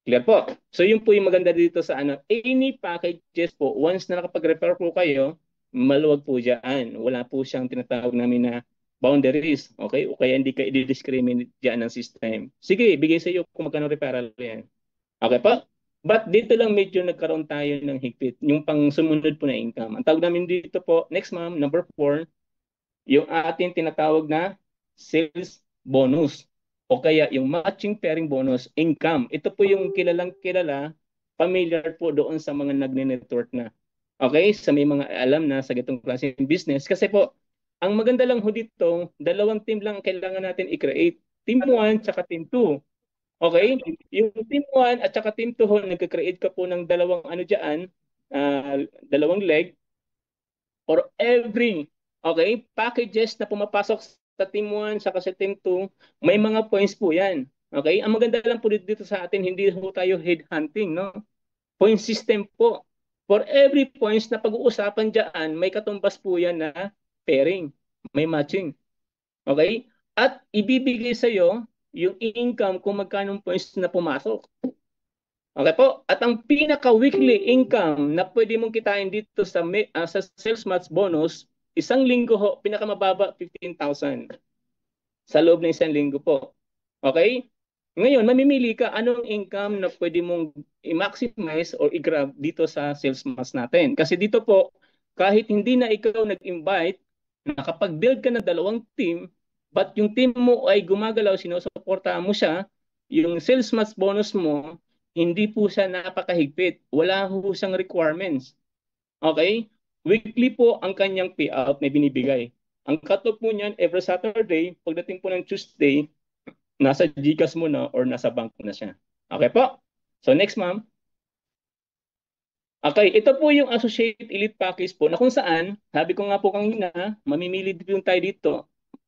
Clear po. So yun po yung maganda dito sa any packages po, once na nakapag-refer po kayo, maluwag po dyan. Wala po siyang tinatawag namin na boundaries. Okay? O kaya hindi ka i-discriminate dyan ng system. Sige, bigay sa iyo kung magkano referral yan. Okay po? But dito lang medyo nagkaroon tayo ng higpit. Yung pang sumunod po na income. Ang tawag namin dito po, next ma'am, number 4, yung ating tinatawag na sales bonus. O kaya yung matching pairing bonus income. Ito po yung kilalang kilala, familiar po doon sa mga nagne-network na. Okay? Sa may mga alam na sa ganitong klase ng business. Kasi po, ang maganda lang ho dito, dalawang team lang kailangan natin i-create. Team 1 tsaka Team 2. Okay? Yung Team 1 at tsaka Team 2 ho, nagka-create ka po ng dalawang ano dyan, dalawang leg for every packages na pumapasok sa Team 1 saka sa Team 2, may mga points po yan. Okay? Ang maganda lang po dito sa atin, hindi ho tayo headhunting, no? Point system po. For every points na pag-uusapan dyan, may katumbas po yan na pairing, may matching. Okay? At ibibigay sa iyo yung income kung magkano points na pumasok. Okay po? At ang pinaka-weekly income na pwede mong kitain dito sa sales match bonus, isang linggo ho, pinakamababa 15,000 sa loob ng isang linggo po. Okay? Ngayon, mamimili ka anong income na pwede mong i-maximize or i-grab dito sa sales match natin. Kasi dito po, kahit hindi na ikaw nag-invite, nakapag-build ka ng dalawang team, but yung team mo ay gumagalaw, sinusuportahan mo siya, yung sales match bonus mo, hindi po siya napakahigpit. Wala po siyang requirements. Okay? Weekly po ang kanyang payout na binibigay. Ang cut-off po niyan every Saturday, pagdating po ng Tuesday, nasa GCash mo na or nasa bank mo na siya. Okay po? So next, ma'am. Okay, ito po yung Associate Elite Package po na kung saan, sabi ko nga po kanina, mamimili din tayo dito,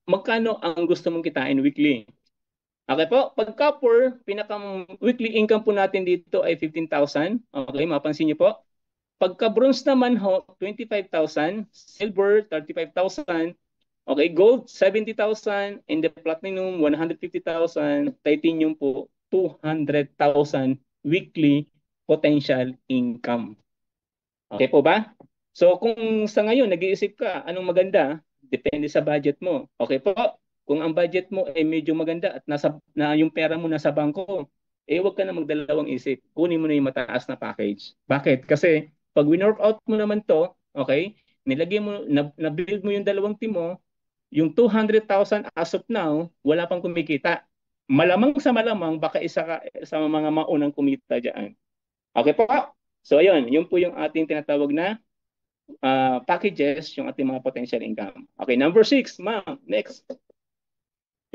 magkano ang gusto mong kitain weekly. Okay po, pag copper, pinaka-weekly income po natin dito ay 15,000. Okay, mapansin niyo po. Pagka bronze naman ho, 25,000. Silver, 35,000. Okay, gold, 70,000. And the platinum, 150,000. Titanium po, 200,000 weekly potential income. Okay po ba? So kung sa ngayon, nag-iisip ka, anong maganda? Depende sa budget mo. Okay po? Kung ang budget mo ay medyo maganda at yung pera mo nasa bangko, huwag ka na magdalawang isip. Kunin mo na yung mataas na package. Bakit? Kasi pag winwork out mo naman to, okay, nilagay mo, na-build mo yung dalawang team mo, yung 200,000 as of now, wala pang kumikita. Malamang sa malamang, baka isa ka sa mga maunang kumita dyan. Okay po? So ayun, yun po yung ating tinatawag na packages, yung ating mga potential income. Okay, number 6, ma'am. Next.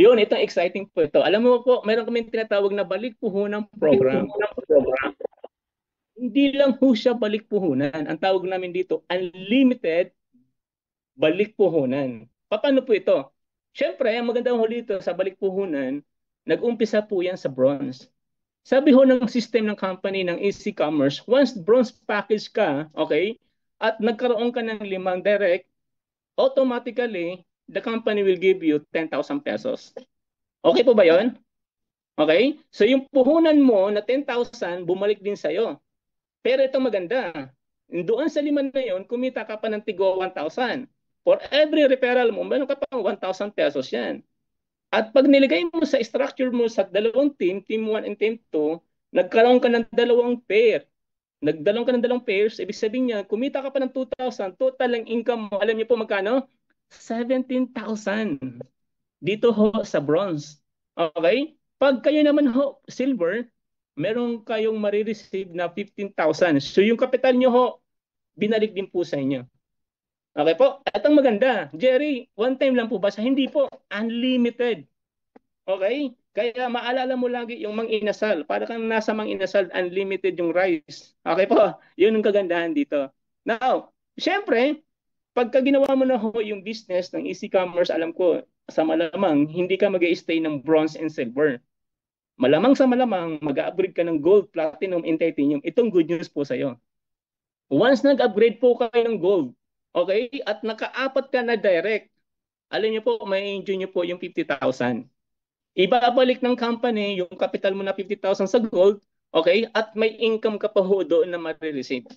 Yun, itong exciting po ito. Alam mo po, meron kami tinatawag na balik puhunan program. Hindi lang po siya balik puhunan. Ang tawag namin dito, unlimited balik puhunan. Paano po ito? Siyempre, ang magandang huli ito sa balik puhunan, nag-umpisa po yan sa bronze. Sabi ho ng system ng company ng Easy Commerce, once bronze package ka, okay, at nagkaroon ka ng 5 direct, automatically, the company will give you 10,000 pesos. Okay po ba yon? Okay? So yung puhunan mo na 10,000, bumalik din sa'yo. Pero ito maganda. Doon sa 5 na yon, kumita ka pa ng tigo 1,000. For every referral mo, meron ka pa 1,000 pesos yan. At pag nilagay mo sa structure mo sa dalawang team, Team 1 and Team 2, nagkaroon ka ng dalawang pair. Nagdalawang ka ng dalawang pairs, ibig sabihin niya, kumita ka pa ng 2,000, total ang income mo, alam niyo po magkano? 17,000 dito ho sa bronze. Okay? Pag kayo naman ho, silver, meron kayong marireceive na 15,000. So yung kapital nyo ho, binalik din po sa inyo. Okay po? At ang maganda, Jerry, one time lang po ba? Hindi po, unlimited. Okay? Kaya maalala mo lagi yung mang-inasal. Para kang nasa mang-inasal, unlimited yung rice. Okay po? Yun ang kagandahan dito. Now, syempre, pagka ginawa mo na ho yung business ng Easy Commerce, alam ko, sa malamang, hindi ka mag-i-stay ng bronze and silver. Malamang sa malamang, mag-upgrade ka ng gold, platinum, and titanium. Itong good news po sa'yo. Once nag-upgrade po kayo ng gold, okay, at naka-apat ka na direct, alam niyo po, may enjoy niyo po yung 50,000. Ibabalik ng company yung capital mo na 50,000 sa gold, okay, at may income ka pa ho doon na ma-receive.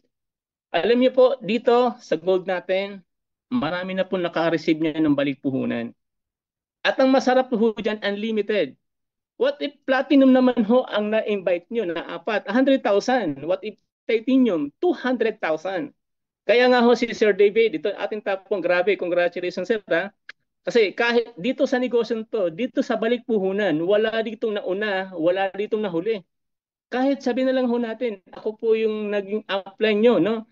Alam niyo po, dito sa gold natin, marami na po naka-receive niya ng balik puhunan. At ang masarap po dyan, unlimited. What if platinum naman ho ang na-invite nyo na 100,000? What if titanium? 200,000. Kaya nga ho si Sir David, ito ating tapong, grabe, congratulations sir ha. Kasi kahit dito sa negosyo to, dito sa balik puhunan, wala ditong nauna, wala ditong nahuli. Kahit sabi na lang ho natin, ako po yung naging upline nyo, no?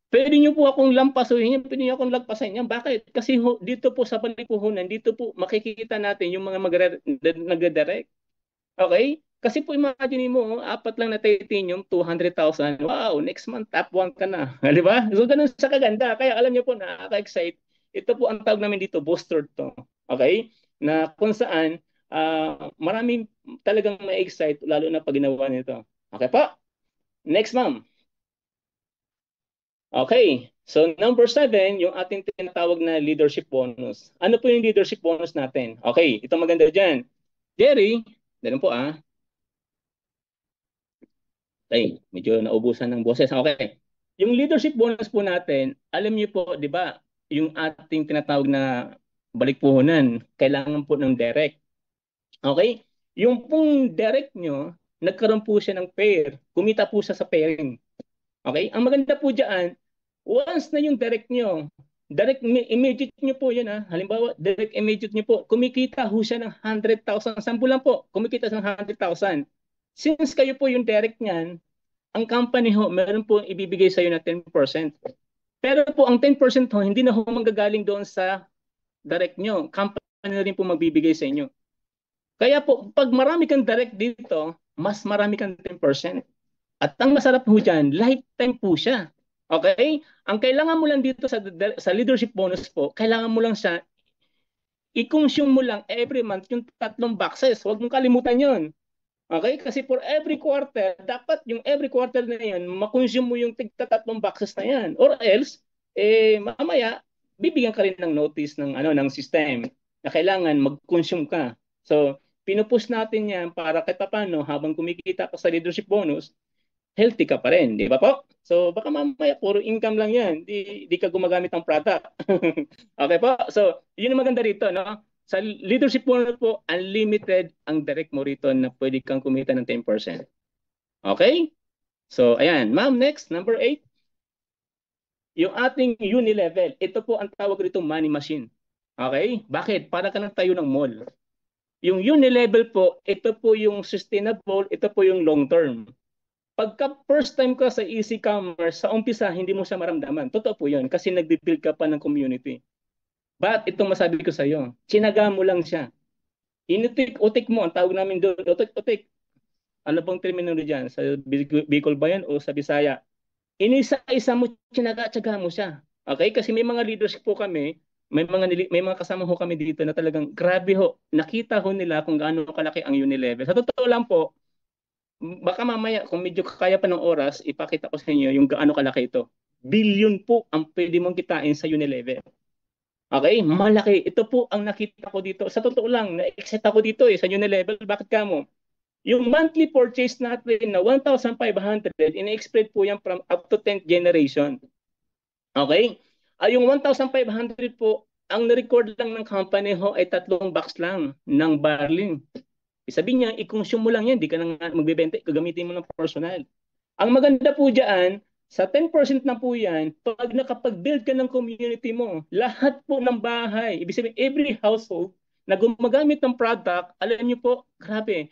Pwede niyo po akong lampasuhin yan, pwede niyo akong lagpasan yan. Bakit? Kasi dito po sa Balipuhunan, dito po makikita natin yung mga nagre-direct. Okay? Kasi po imagine mo, apat lang na titanium, 200,000. Wow, next month top 1 ka na. Di ba? So ganun sa kaganda. Kaya alam niyo po, nakaka-excite. Ito po ang tawag namin dito, booster to. Okay? Na kung saan, maraming talagang ma-excite, lalo na pag ginawa nito. Okay po? Next, ma'am. Okay. So number 7, yung ating tinatawag na leadership bonus. Ano po yung leadership bonus natin? Okay, ito maganda dyan. Jerry, ganun po Okay, medyo naubusan ng boses. Okay. Yung leadership bonus po natin, alam niyo po, di ba, yung ating tinatawag na balikpuhunan, kailangan po ng direct. Okay? Yung pong direct nyo, nagkaroon po siya ng pair. Kumita po siya sa pairing. Okay? Ang maganda po dyan, once na yung direct nyo, direct immediate nyo po yan Halimbawa, direct immediate nyo po, kumikita ho siya ng 100,000. Sample lang po, kumikita ng 100,000. Since kayo po yung direct niyan, ang company ho, meron po ibibigay sa iyo na 10%. Pero po ang 10% ho, hindi na ho manggagaling doon sa direct nyo. Company na rin po magbibigay sa inyo. Kaya po, pag marami kang direct dito, mas marami kang 10%. At ang masarap po dyan, lifetime po siya. Okay? Ang kailangan mo lang dito sa leadership bonus po, kailangan mo lang siya, i-consume mo lang every month yung 3 boxes. Huwag mong kalimutan yon. Okay? Kasi for every quarter, dapat yung every quarter na yan, makonsume mo yung 3 boxes na yan. Or else, mamaya, bibigyan ka rin ng notice ng system na kailangan mag-consume ka. So, pinupush natin yan para kahit paano, habang kumikita ka sa leadership bonus, healthy ka pa rin, di ba po? So, baka mamaya, puro income lang yan. Di ka gumagamit ng product. Okay po? So, yun ang maganda rito, no? Sa leadership bonus po, unlimited ang direct mo rito na pwede kang kumita ng 10%. Okay? So, ayan. Ma'am, next, number 8. Yung ating uni-level. Ito po ang tawag rito money machine. Okay? Bakit? Para ka tayo ng mall. Yung uni-level po, ito po yung sustainable, ito po yung long-term. Pagka first time ka sa easy commerce, sa umpisa, hindi mo siya maramdaman. Totoo po yun, kasi nagbibuild ka pa ng community. But itong masabi ko sa iyo, tsinaga mo lang siya. Inutik-utik mo, ang tawag namin doon, utik-utik. Ano bang terminology dyan? Sa Bicol ba yan o sa Bisaya? Inisa-isa mo, tsinaga-tsaga mo siya. Okay? Kasi may mga leaders po kami, may mga kasama ho kami dito na talagang grabe ho, nakita ho nila kung gaano kalaki ang uni-level. Sa totoo lang po, baka mamaya kung medyo kaya pa ng oras, ipakita ko sa inyo yung gaano kalaki ito. Billion po ang pwede mong kitain sa uni-level. Okay? Malaki. Ito po ang nakita ko dito. Sa totoo lang, na-excite ako dito sa uni-level. Bakit ka mo? Yung monthly purchase natin na 1,500, ina-explain po yan from up to 10th generation. Okay? Yung 1,500 po, ang na-record lang ng company ho ay 3 box lang ng barley. Sabi niya, i-consume mo lang yan, di ka nang magbebenta, gagamitin mo ng personal. Ang maganda po dyan, sa 10% na po yan, pag nakapag-build ka ng community mo, lahat po ng bahay, ibig sabihin, every household na gumagamit ng product, alam niyo po, grabe,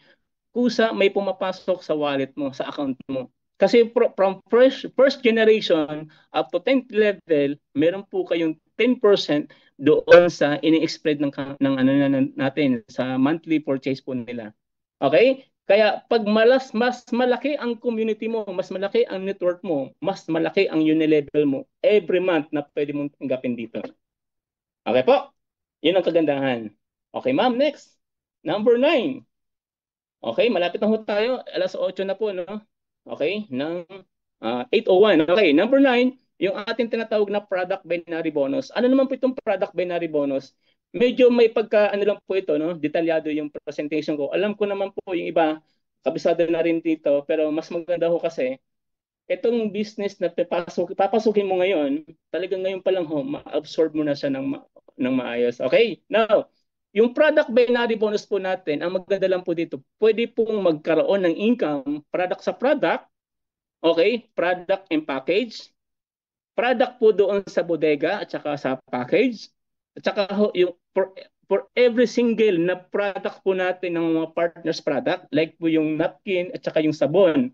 kusa may pumapasok sa wallet mo, sa account mo. Kasi from first generation up to 10th level, meron po kayong 10% doon sa ini-spread ng natin sa monthly purchase po nila. Okay? Kaya pag mas malaki ang community mo, mas malaki ang network mo, mas malaki ang uni-level mo every month na pwede mong tanggapin dito. Okay po? Yun ang kagandahan. Okay, ma'am, next. Number 9. Okay, malapit na ho tayo. Alas 8 na po, no? Okay, ng 8:01. Okay, number 9, yung ating tinatawag na product binary bonus. Ano naman po itong product binary bonus? Medyo may lang po ito, no? Detalyado yung presentation ko. Alam ko naman po yung iba, kabisado na rin dito, pero mas maganda ho kasi itong business na papasukin mo ngayon, talagang ngayon pa lang ho, ma-absorb mo na siya ng maayos. Okay, now, yung product binary bonus po natin, ang maganda lang po dito, pwede pong magkaroon ng income product sa product, okay, product and package, product po doon sa bodega at saka sa package, at saka yung for every single na product po natin ng mga partners product, like po yung napkin at saka yung sabon,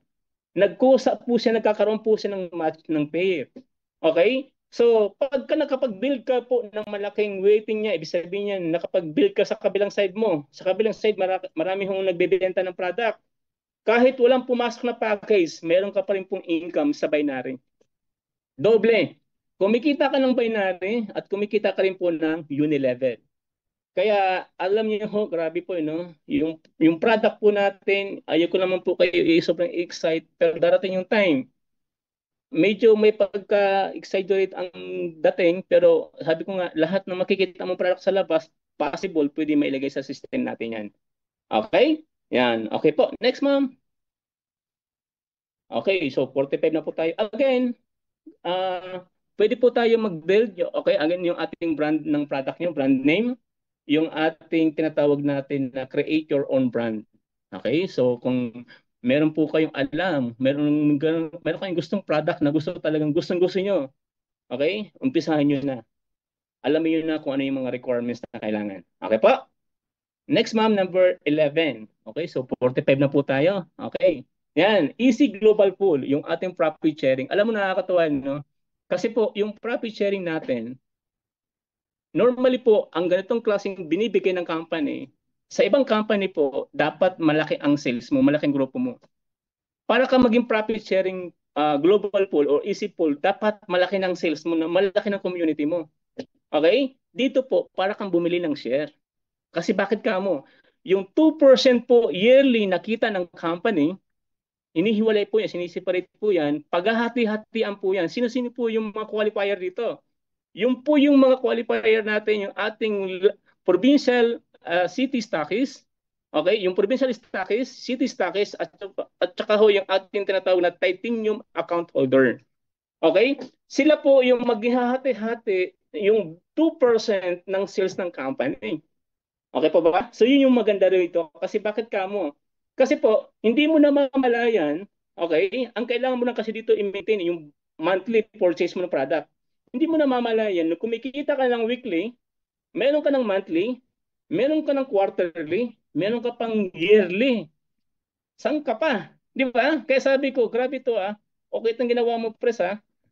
nagkusa po siya, nagkakaroon po siya ng match ng pair. Okay? So, pagka nakapag-build ka po ng malaking weighting niya, ibig sabihin niya, nakapag-build ka sa kabilang side mo. Sa kabilang side, marami hong nagbebenta ng product. Kahit walang pumasok na package, meron ka pa rin pong income sa binary. Doble. Kumikita ka ng binary at kumikita ka rin po ng unilevel. Kaya alam niyo ho, grabe po, no? Yung product po natin, ayoko naman po kayo sobrang excite, pero darating yung time. Medyo may pagka-exaggerate ang dating, pero sabi ko nga, lahat ng makikita mong product sa labas, possible, pwede mailagay sa system natin yan. Okay? Yan. Okay po. Next, ma'am. Okay, so 45 na po tayo. Again, pwede po tayo mag-build. Okay, again, yung ating brand ng product nyo, brand name, yung ating tinatawag natin na create your own brand. Okay, so kung meron po kayong alam, meron kayong gustong product na talagang gustong-gusto nyo, okay, umpisahan nyo na. Alam niyo na kung ano yung mga requirements na kailangan. Okay po? Next, ma'am, number 11. Okay, so 45 na po tayo. Okay. Yan, Easy Global Pool, yung ating profit sharing. Alam mo, nakakatuwa, no? Kasi po, yung profit sharing natin, normally po, ang ganitong klaseng binibigay ng company, sa ibang company po, dapat malaki ang sales mo, malaking grupo mo. Para ka maging profit sharing global pool or easy pool, dapat malaki ng sales mo, malaki ng community mo. Okay? Dito po, para kang bumili ng share. Kasi bakit ka mo? Yung 2% po yearly nakita ng company, inihiwalay po yan, siniseparate po yan, paghahati-hatian po yan. Sino-sino po yung mga qualifier dito? Yung po yung mga qualifier natin, yung ating provincial city stockists, okay? Yung provincial stockists, city stockists, at saka ho yung ating tinatawag na titanium account holder. Okay? Sila po yung maghahati-hati yung 2% ng sales ng company. Okay po ba? So yun yung maganda rito. Kasi bakit ka mo? Kasi po, hindi mo na mamalayan, okay? Ang kailangan mo lang kasi dito i-maintain yung monthly purchase mo ng product. Hindi mo na mamalayan. Kumikita ka ng weekly, meron ka ng monthly, meron ka ng quarterly, meron ka pang yearly. Saan ka pa? Di ba? Kaya sabi ko, grabe to Okay itong ginawa mo, pres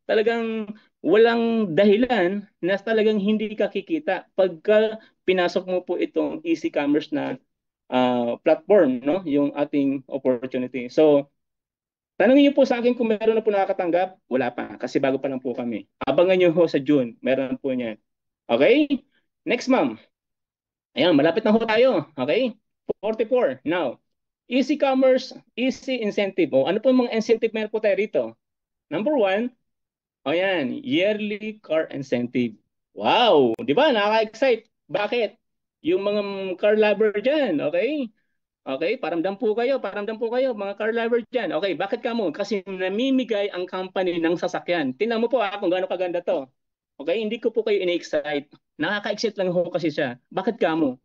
Talagang walang dahilan na talagang hindi ka kikita pagka pinasok mo po itong easy commerce na platform, no? Yung ating opportunity. So, tanongin niyo po sa akin kung meron na po nakakatanggap. Wala pa, kasi bago pa lang po kami. Abangan niyo ho sa June, meron po niyan. Okay? Next, ma'am. Ayan, malapit na ho tayo. Okay? 44. Now, easy commerce, easy incentive. Ano po mga incentive meron po tayo rito? Number 1, ayan, yearly car incentive. Wow! Di ba? Nakaka-excite. Bakit? Yung mga car lover dyan, okay? Okay, paramdam po kayo, mga car lover dyan. Okay, bakit ka mo? Kasi namimigay ang company ng sasakyan. Tingnan mo po kung gaano kaganda to. Okay, hindi ko po kayo in-excite. Nakaka-excite lang ho kasi siya. Bakit ka mo?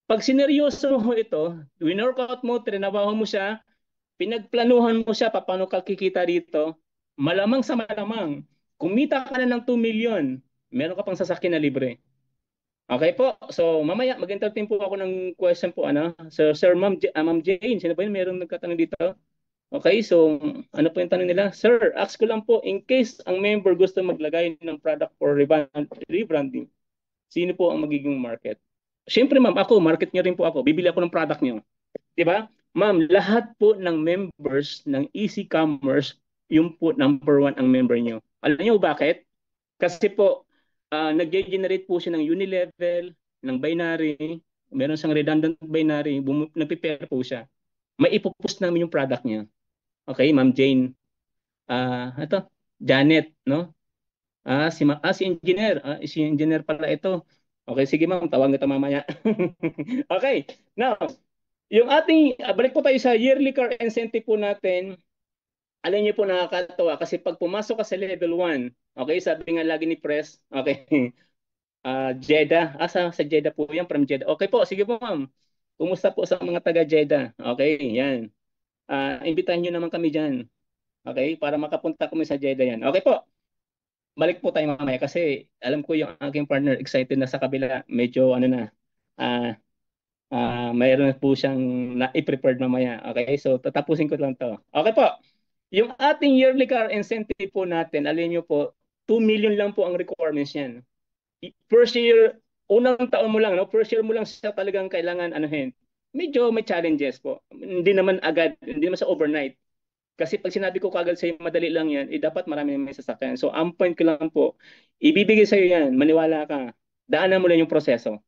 Pag sineryoso mo ito, winorkout mo, trinabaho mo siya, pinagplanuhan mo siya, paano ka kikita dito, malamang sa malamang, kumita ka na ng 2 million, meron ka pang sasakyan na libre. Okay po, so mamaya mag-entertain po ako ng question po. Sir Ma'am Jane, sino ba yun? Meron nagkatanong dito. Okay, so ano po yung tanong nila? Sir, ask ko lang po, in case ang member gusto maglagay ng product for rebranding, sino po ang magiging market? Siyempre ma'am, market nyo rin po ako. Bibili ako ng product nyo. Diba? Ma'am, lahat po ng members ng Easy Commerce, yung po number 1 ang member nyo. Alam nyo bakit? Kasi po, nag-generate po siya ng unilevel, ng binary, meron siyang redundant binary, nag-prepare po siya. May ipopost namin yung product niya. Okay, Ma'am Jane. Ito, Janet, no? Si engineer. Si engineer pala ito. Okay, sige ma'am, tawag kita mamaya. Okay, now, yung ating, balik po tayo sa yearly car incentive po natin. Alam niyo po, nakakatawa kasi pag pumasok ka sa level 1, okay, sabi nga lagi ni Press, okay, Jeddah, sa Jeddah po yan, from Jeddah. Okay po, sige po ma'am. Kumusta po sa mga taga Jeddah? Okay, yan. Imbitahin niyo naman kami dyan. Okay, para makapunta kami sa Jeddah yan. Okay po. Balik po tayo mamaya kasi alam ko yung aking partner excited na sa kabila. Medyo mayroon po siyang na-prepared mamaya. Okay, so tatapusin ko lang to. Okay po. Yung ating yearly car incentive po natin, alin nyo po, 2 million lang po ang requirements niyan. First year, unang taon mo lang, no? First year mo lang siya talagang kailangan anuhin. Medyo may challenges po. Hindi naman agad, hindi naman sa overnight. Kasi pag sinabi ko kagad sa'yo, madali lang yan, dapat marami may sasakyan. So, ang point ko lang po, ibibigay sa'yo yan, maniwala ka. Daanan mo lang yung proseso.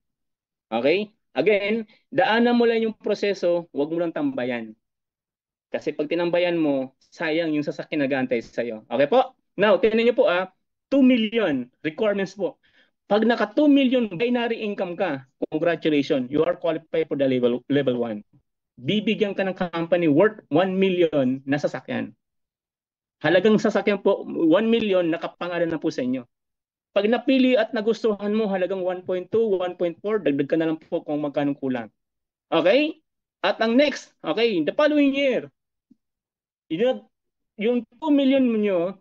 Okay? Again, daanan mo lang yung proseso, huwag mo lang tambayan. Kasi pag tinambayan mo, sayang yung sasakyan na gantay sa'yo. Okay po? Now, tingnan niyo po 2 million requirements po. Pag naka 2 million binary income ka, congratulations, you are qualified for the level 1. Bibigyan ka ng company worth 1 million na sasakyan. Halagang sasakyan po, 1 million nakapangalan na po sa inyo. Pag napili at nagustuhan mo halagang 1.2, 1.4, dagdag ka na lang po kung magkano kulang. Okay? At ang next, okay, the following year, yung 2 million nyo,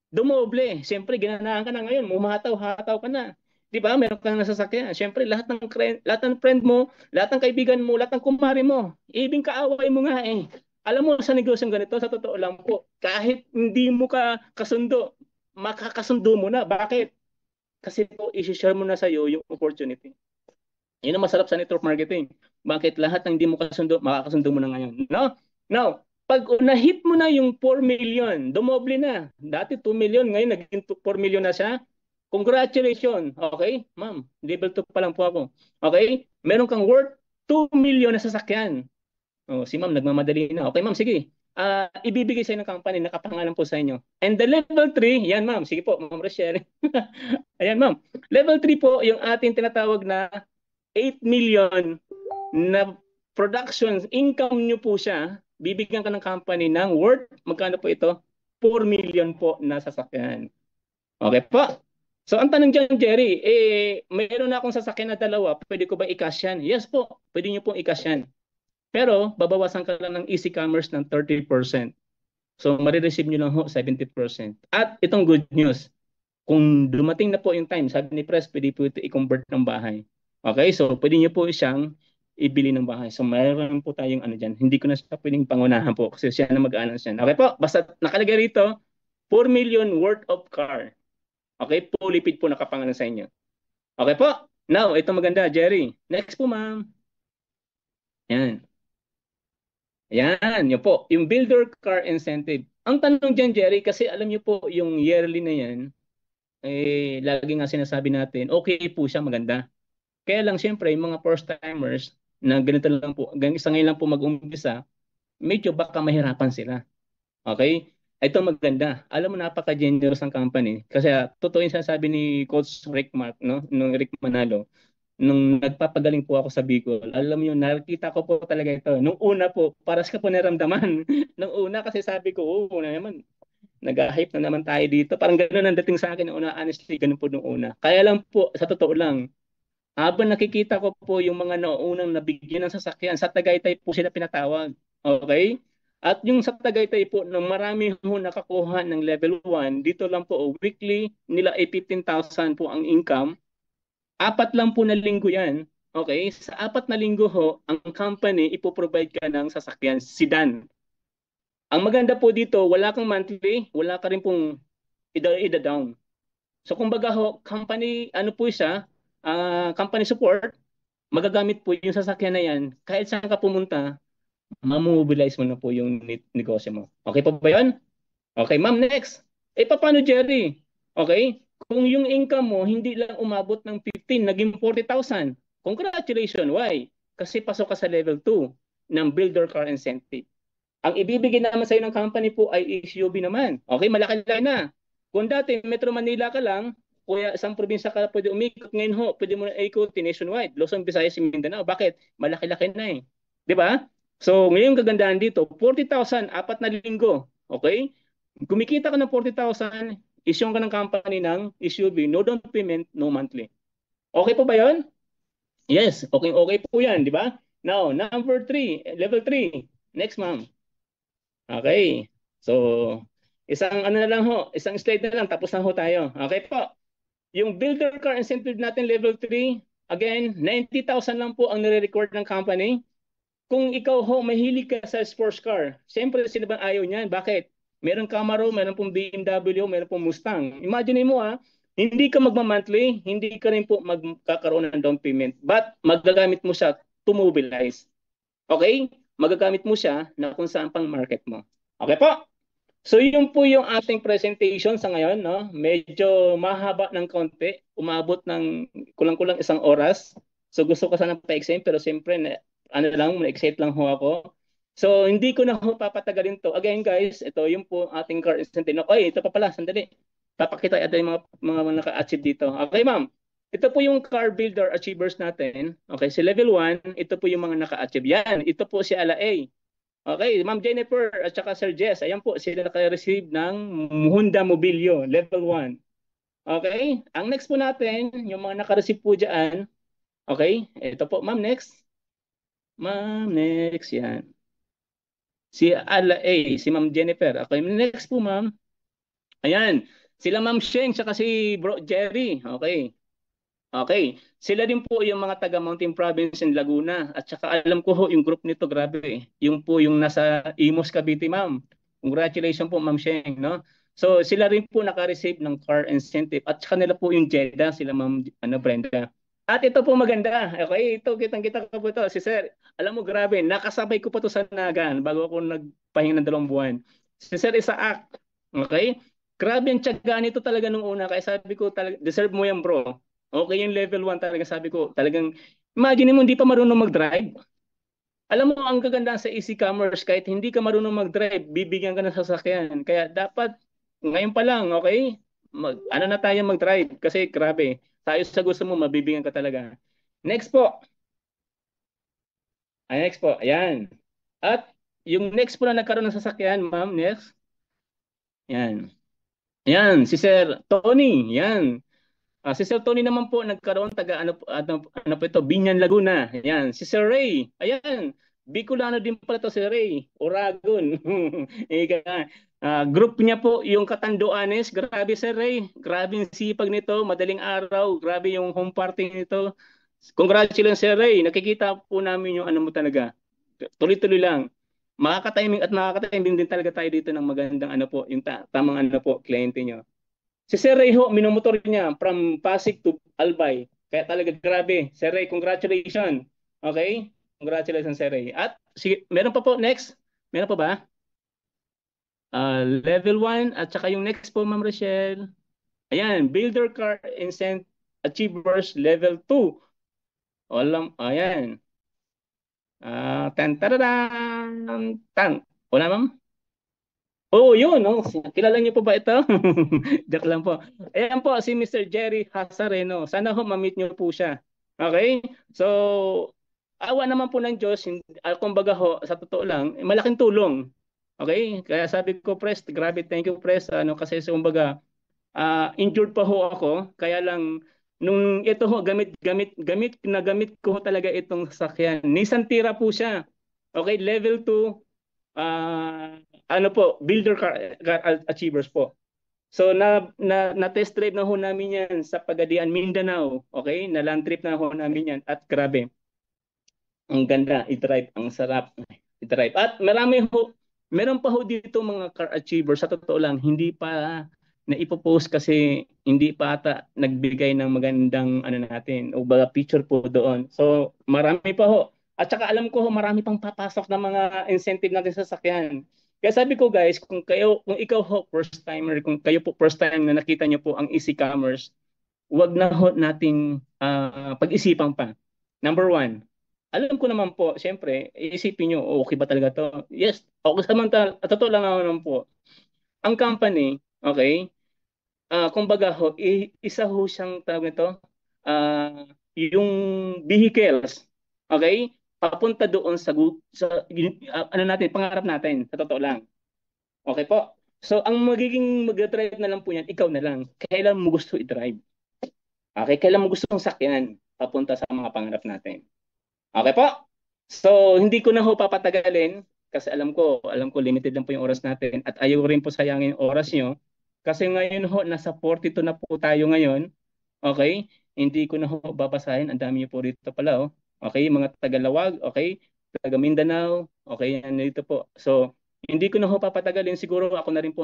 dumoble. Siyempre, ginanahan ka na ngayon, humataw-hataw ka na. Di ba? Meron kang nasasakyan. Siyempre, lahat ng friend mo, lahat ng kaibigan mo, lahat ng kumari mo, ibig kaaway mo nga eh. Alam mo, sa negosyong ganito, sa totoo lang po, kahit hindi mo ka kasundo, makakasundo mo na. Bakit? Kasi po, isi-share mo na sa'yo yung opportunity. Yun ang masarap sa network marketing. Bakit lahat ng hindi mo kasundo, makakasundo mo na ngayon. No? Now, pag na-hit mo na yung 4 million, dumoble na. Dati 2 million, ngayon naging 4 million na siya. Congratulations. Okay? Ma'am, level 2 pa lang po ako. Okay? Meron kang worth 2 million na sasakyan. Oh, si ma'am nagmamadali na. Okay, ma'am, sige. Ibibigay sa inyo ng company, nakapangalan po sa inyo. And the level 3, yan ma'am, sige po, ma'am Rochelle. Ayan ma'am. Level 3 po, yung ating tinatawag na 8 million na production income nyo po siya, bibigyan ka ng company ng worth, magkano po ito? 4 million po na sasakyan. Okay po. So, ang tanong dyan, Jerry, mayroon na akong sasakyan na 2, pwede ko ba i-cash yan? Yes po, pwede nyo pong i-cash yan. Pero, babawasan ka lang ng easy commerce ng 30%. So, marireceive nyo lang ho 70%. At itong good news, kung dumating na po yung time, sabi ni Press, pwede po ito i-convert ng bahay. Okay, so pwede nyo po siyang ibili ng bahay. So, mayroon po tayong ano dyan. Hindi ko na siya pwedeng pangunahan po kasi siya na mag-announce yan. Okay po, basta nakalagay rito, 4 million worth of car. Okay, fully paid po nakapangalan sa inyo. Okay po. Now, ito maganda, Jerry. Next po, ma'am. Yan. Yan, yun po. Yung builder car incentive. Ang tanong dyan, Jerry, kasi alam niyo po, yung yearly na yan, lagi nga sinasabi natin, okay po siya, maganda. Kaya lang, siyempre, yung mga first-timers, na ganito lang po, sa ngayon lang po mag-umpisa, medyo baka mahirapan sila. Okay? Ito maganda. Alam mo, napaka-generous ng company. Kasi totoo yung sinasabi ni Coach Rick Mark, no? Nung Rick Manalo, nung nagpapagaling po ako sa Bicol, alam mo, nakita ko po talaga ito. Nung una po, paras ka po naramdaman. Nung una kasi sabi ko, na naman, nag-hype na naman tayo dito. Parang gano'n ang dating sa akin nung una. Honestly, ganun po nung una. Kaya lang po, sa totoo lang, habang nakikita ko po yung mga naunang nabigyan ng sasakyan, sa Tagaytay po sila pinatawag. Okay? At yung sa Tagaytay po, na marami ho nakakuha ng level 1, dito lang po, weekly nila ay 15,000 po ang income. 4 lang po na linggo yan. Okay? Sa 4 na linggo ho, ang company ipoprovide ka ng sasakyan, sedan. Ang maganda po dito, wala kang monthly, wala ka rin pong ida-down. So kumbaga ho, company, ano po siya, company support, magagamit po yung sasakyan na yan, kahit saan ka pumunta, mamobilize mo na po yung negosyo mo. Okay po ba yun? Okay, ma'am, next. Paano, Jerry? Okay? Kung yung income mo hindi lang umabot ng 15, naging 40,000. Congratulations. Why? Kasi pasok ka sa level 2 ng builder car incentive. Ang ibibigay naman sa'yo ng company po ay SUV naman. Okay, malaki-laki na. Kung dati Metro Manila ka lang, kuya isang probinsya ka pwede umikot, ngayon ho, pwede mo na ikutin nationwide. Luzon, Visayas, Mindanao. Bakit? Malaki-laki na eh. 'Di ba? So, ngayon kagandahan dito, 40,000, 4 na linggo. Okay? Kumikita ka ng 40,000, issue ka ng company ng SUV, no down payment, no monthly. Okay po ba yun? Yes, okay po yan, di ba? Now, number 3, level 3. Next, ma'am. Okay. So, isang ano na lang ho, isang slide na lang, tapos na ho tayo. Okay po. Yung builder car incentive natin, level 3, again, 90,000 lang po ang nire-record ng company. Kung ikaw ho, mahilig ka sa sports car, siyempre sino bang ayaw niyan? Bakit? Meron Camaro, meron pong BMW, meron pong Mustang. Imagine mo hindi ka magma-monthly, hindi ka rin po magkakaroon ng down payment, but magagamit mo siya to mobilize. Okay? Magagamit mo siya na kung saan pang market mo. Okay po? So yun po yung ating presentation sa ngayon, no? Medyo mahaba ng konti, umabot ng kulang-kulang 1 oras. So gusto ko sana pa-explain pero siyempre na-excite lang ho ako. So hindi ko na ho papatagalin to. Again guys, ito yung po ating car incentive. Oy, ito pa pala, sandali. Papakita ito yung mga naka-achieve dito. Okay ma'am. Ito po yung car builder achievers natin. Okay, si level 1, ito po yung mga naka-achieve. Yan, ito po si Ala A. Okay, Ma'am Jennifer at saka Sir Jess, ayan po, sila naka-receive ng Honda Mobilio, level 1. Okay, ang next po natin, yung mga naka-receive po dyan. Okay, ito po, Ma'am, next. Ma'am, next, yan. Si Ala A, si Ma'am Jennifer. Okay, next po, Ma'am. Ayan, sila Ma'am Sheng, saka si Bro Jerry. Okay. Okay, sila din po yung mga taga Mountain Province in Laguna at saka alam ko ho yung group nito, grabe. Yung po yung nasa Imus Cavite, ma'am. Congratulations po, Ma'am Sheng, no? So sila rin po naka-receive ng car incentive at saka nila po yung Jeddah, sila Ma'am Brenda. At ito po maganda. Okay, ito kitang-kita ko po ito. Si Sir, alam mo grabe, nakasabay ko po to sa Nagan bago ako nagpahinga ng 2 buwan. Si Sir Isaac. Okay? Grabe ang tiyaga nito talaga nung una. Kaya sabi ko, deserve mo yan, bro. Okay, yung level 1 talaga sabi ko. Talagang, imagine mo, hindi pa marunong mag-drive. Alam mo, ang kaganda sa easy commerce, kahit hindi ka marunong mag-drive, bibigyan ka ng sasakyan. Kaya dapat, ngayon pa lang, okay? Ano na tayo mag-drive? Kasi grabe, tayo sa gusto mo, mabibigyan ka talaga. Next po. Next po, ayan. At yung next po na nagkaroon ng sasakyan, ma'am, next. Yan. Yan, si Sir Tony, yan. Si Sir Tony naman po nagkaroon taga ano po ito, Binyan Laguna. Ayan, si Sir Ray. Ayan, Bicolano din pala to si Ray, Oragon. Group niya po yung Katanduanes. Grabe Sir Ray, grabe yung sipag nito, madaling araw, grabe yung home party nito. Congratulations Sir Ray, nakikita po namin yung ano mo talaga. Tuloy-tuloy lang. Makaka-timing din talaga tayo dito ng magandang ano po, yung tamang ano po, kliyente niyo. Si Sir Ray ho, minomotor niya from Pasig to Albay. Kaya talaga grabe. Sir Ray, congratulations. Okay? Congratulations, Sir Ray. At meron pa po next? Meron pa ba? Level 1 at saka yung next po, Ma'am Rochelle. Ayan, Builder Car Incentive Achievers Level 2. Ayan. Wala, Ma'am? Oh, yun. Oh. Kilala niyo po ba ito? Joke lang po. Ayan po, si Mr. Jerry Hasareno. Sana ho, ma-meet niyo po siya. Okay? So, awa naman po ng Diyos, kumbaga ho, sa totoo lang, malaking tulong. Okay? Kaya sabi ko, Pres, grabe, thank you, Pres. Kasi kumbaga, injured pa ho ako. Kaya lang, nung ito ho, gamit ko talaga itong sasakyan. Nissan Tira po siya. Okay? Level 2. Builder car achievers po. So na test drive na ho namin yan sa Pagadian, Mindanao. Okay? Na land trip na ho namin yan at grabe. Ang ganda i-drive, ang sarap i-drive. At meron pa ho dito mga car achievers sa totoo lang, hindi pa na ipopost kasi hindi pa ata nagbigay ng magandang natin o baga picture po doon. So marami pa ho. At saka alam ko marami pang papasok na mga incentive natin sa sasakyan. Kaya sabi ko guys, kung ikaw ho first timer, kung kayo po first time na nakita niyo po ang easy commerce, wag na ho nating pag-isipan pa. Number 1, alam ko naman po, syempre, iisipin niyo, okay ba talaga to? Yes, okay samantala, totoo lang naman po. Ang company, okay, kumbaga ho, isa ho siyang tawag nito, yung vehicles, okay? Papunta doon sa pangarap natin, sa totoo lang. Okay po? So, ang magiging mag-drive na lang po yan, ikaw na lang. Kailan mo gusto i-drive? Okay? Kailan mo gusto sakyan papunta sa mga pangarap natin? Okay po? So, hindi ko na ho papatagalin kasi alam ko limited lang po yung oras natin at ayaw rin po sayangin yung oras nyo. Kasi ngayon ho, nasa 42 na po tayo ngayon. Okay? Hindi ko na ho babasahin. Ang dami nyo po dito pala, oh. Okay, mga taga-Lawag, okay, taga Mindanao, okay, yan dito po. So, Hindi ko na ho papatagalin, siguro ako na rin po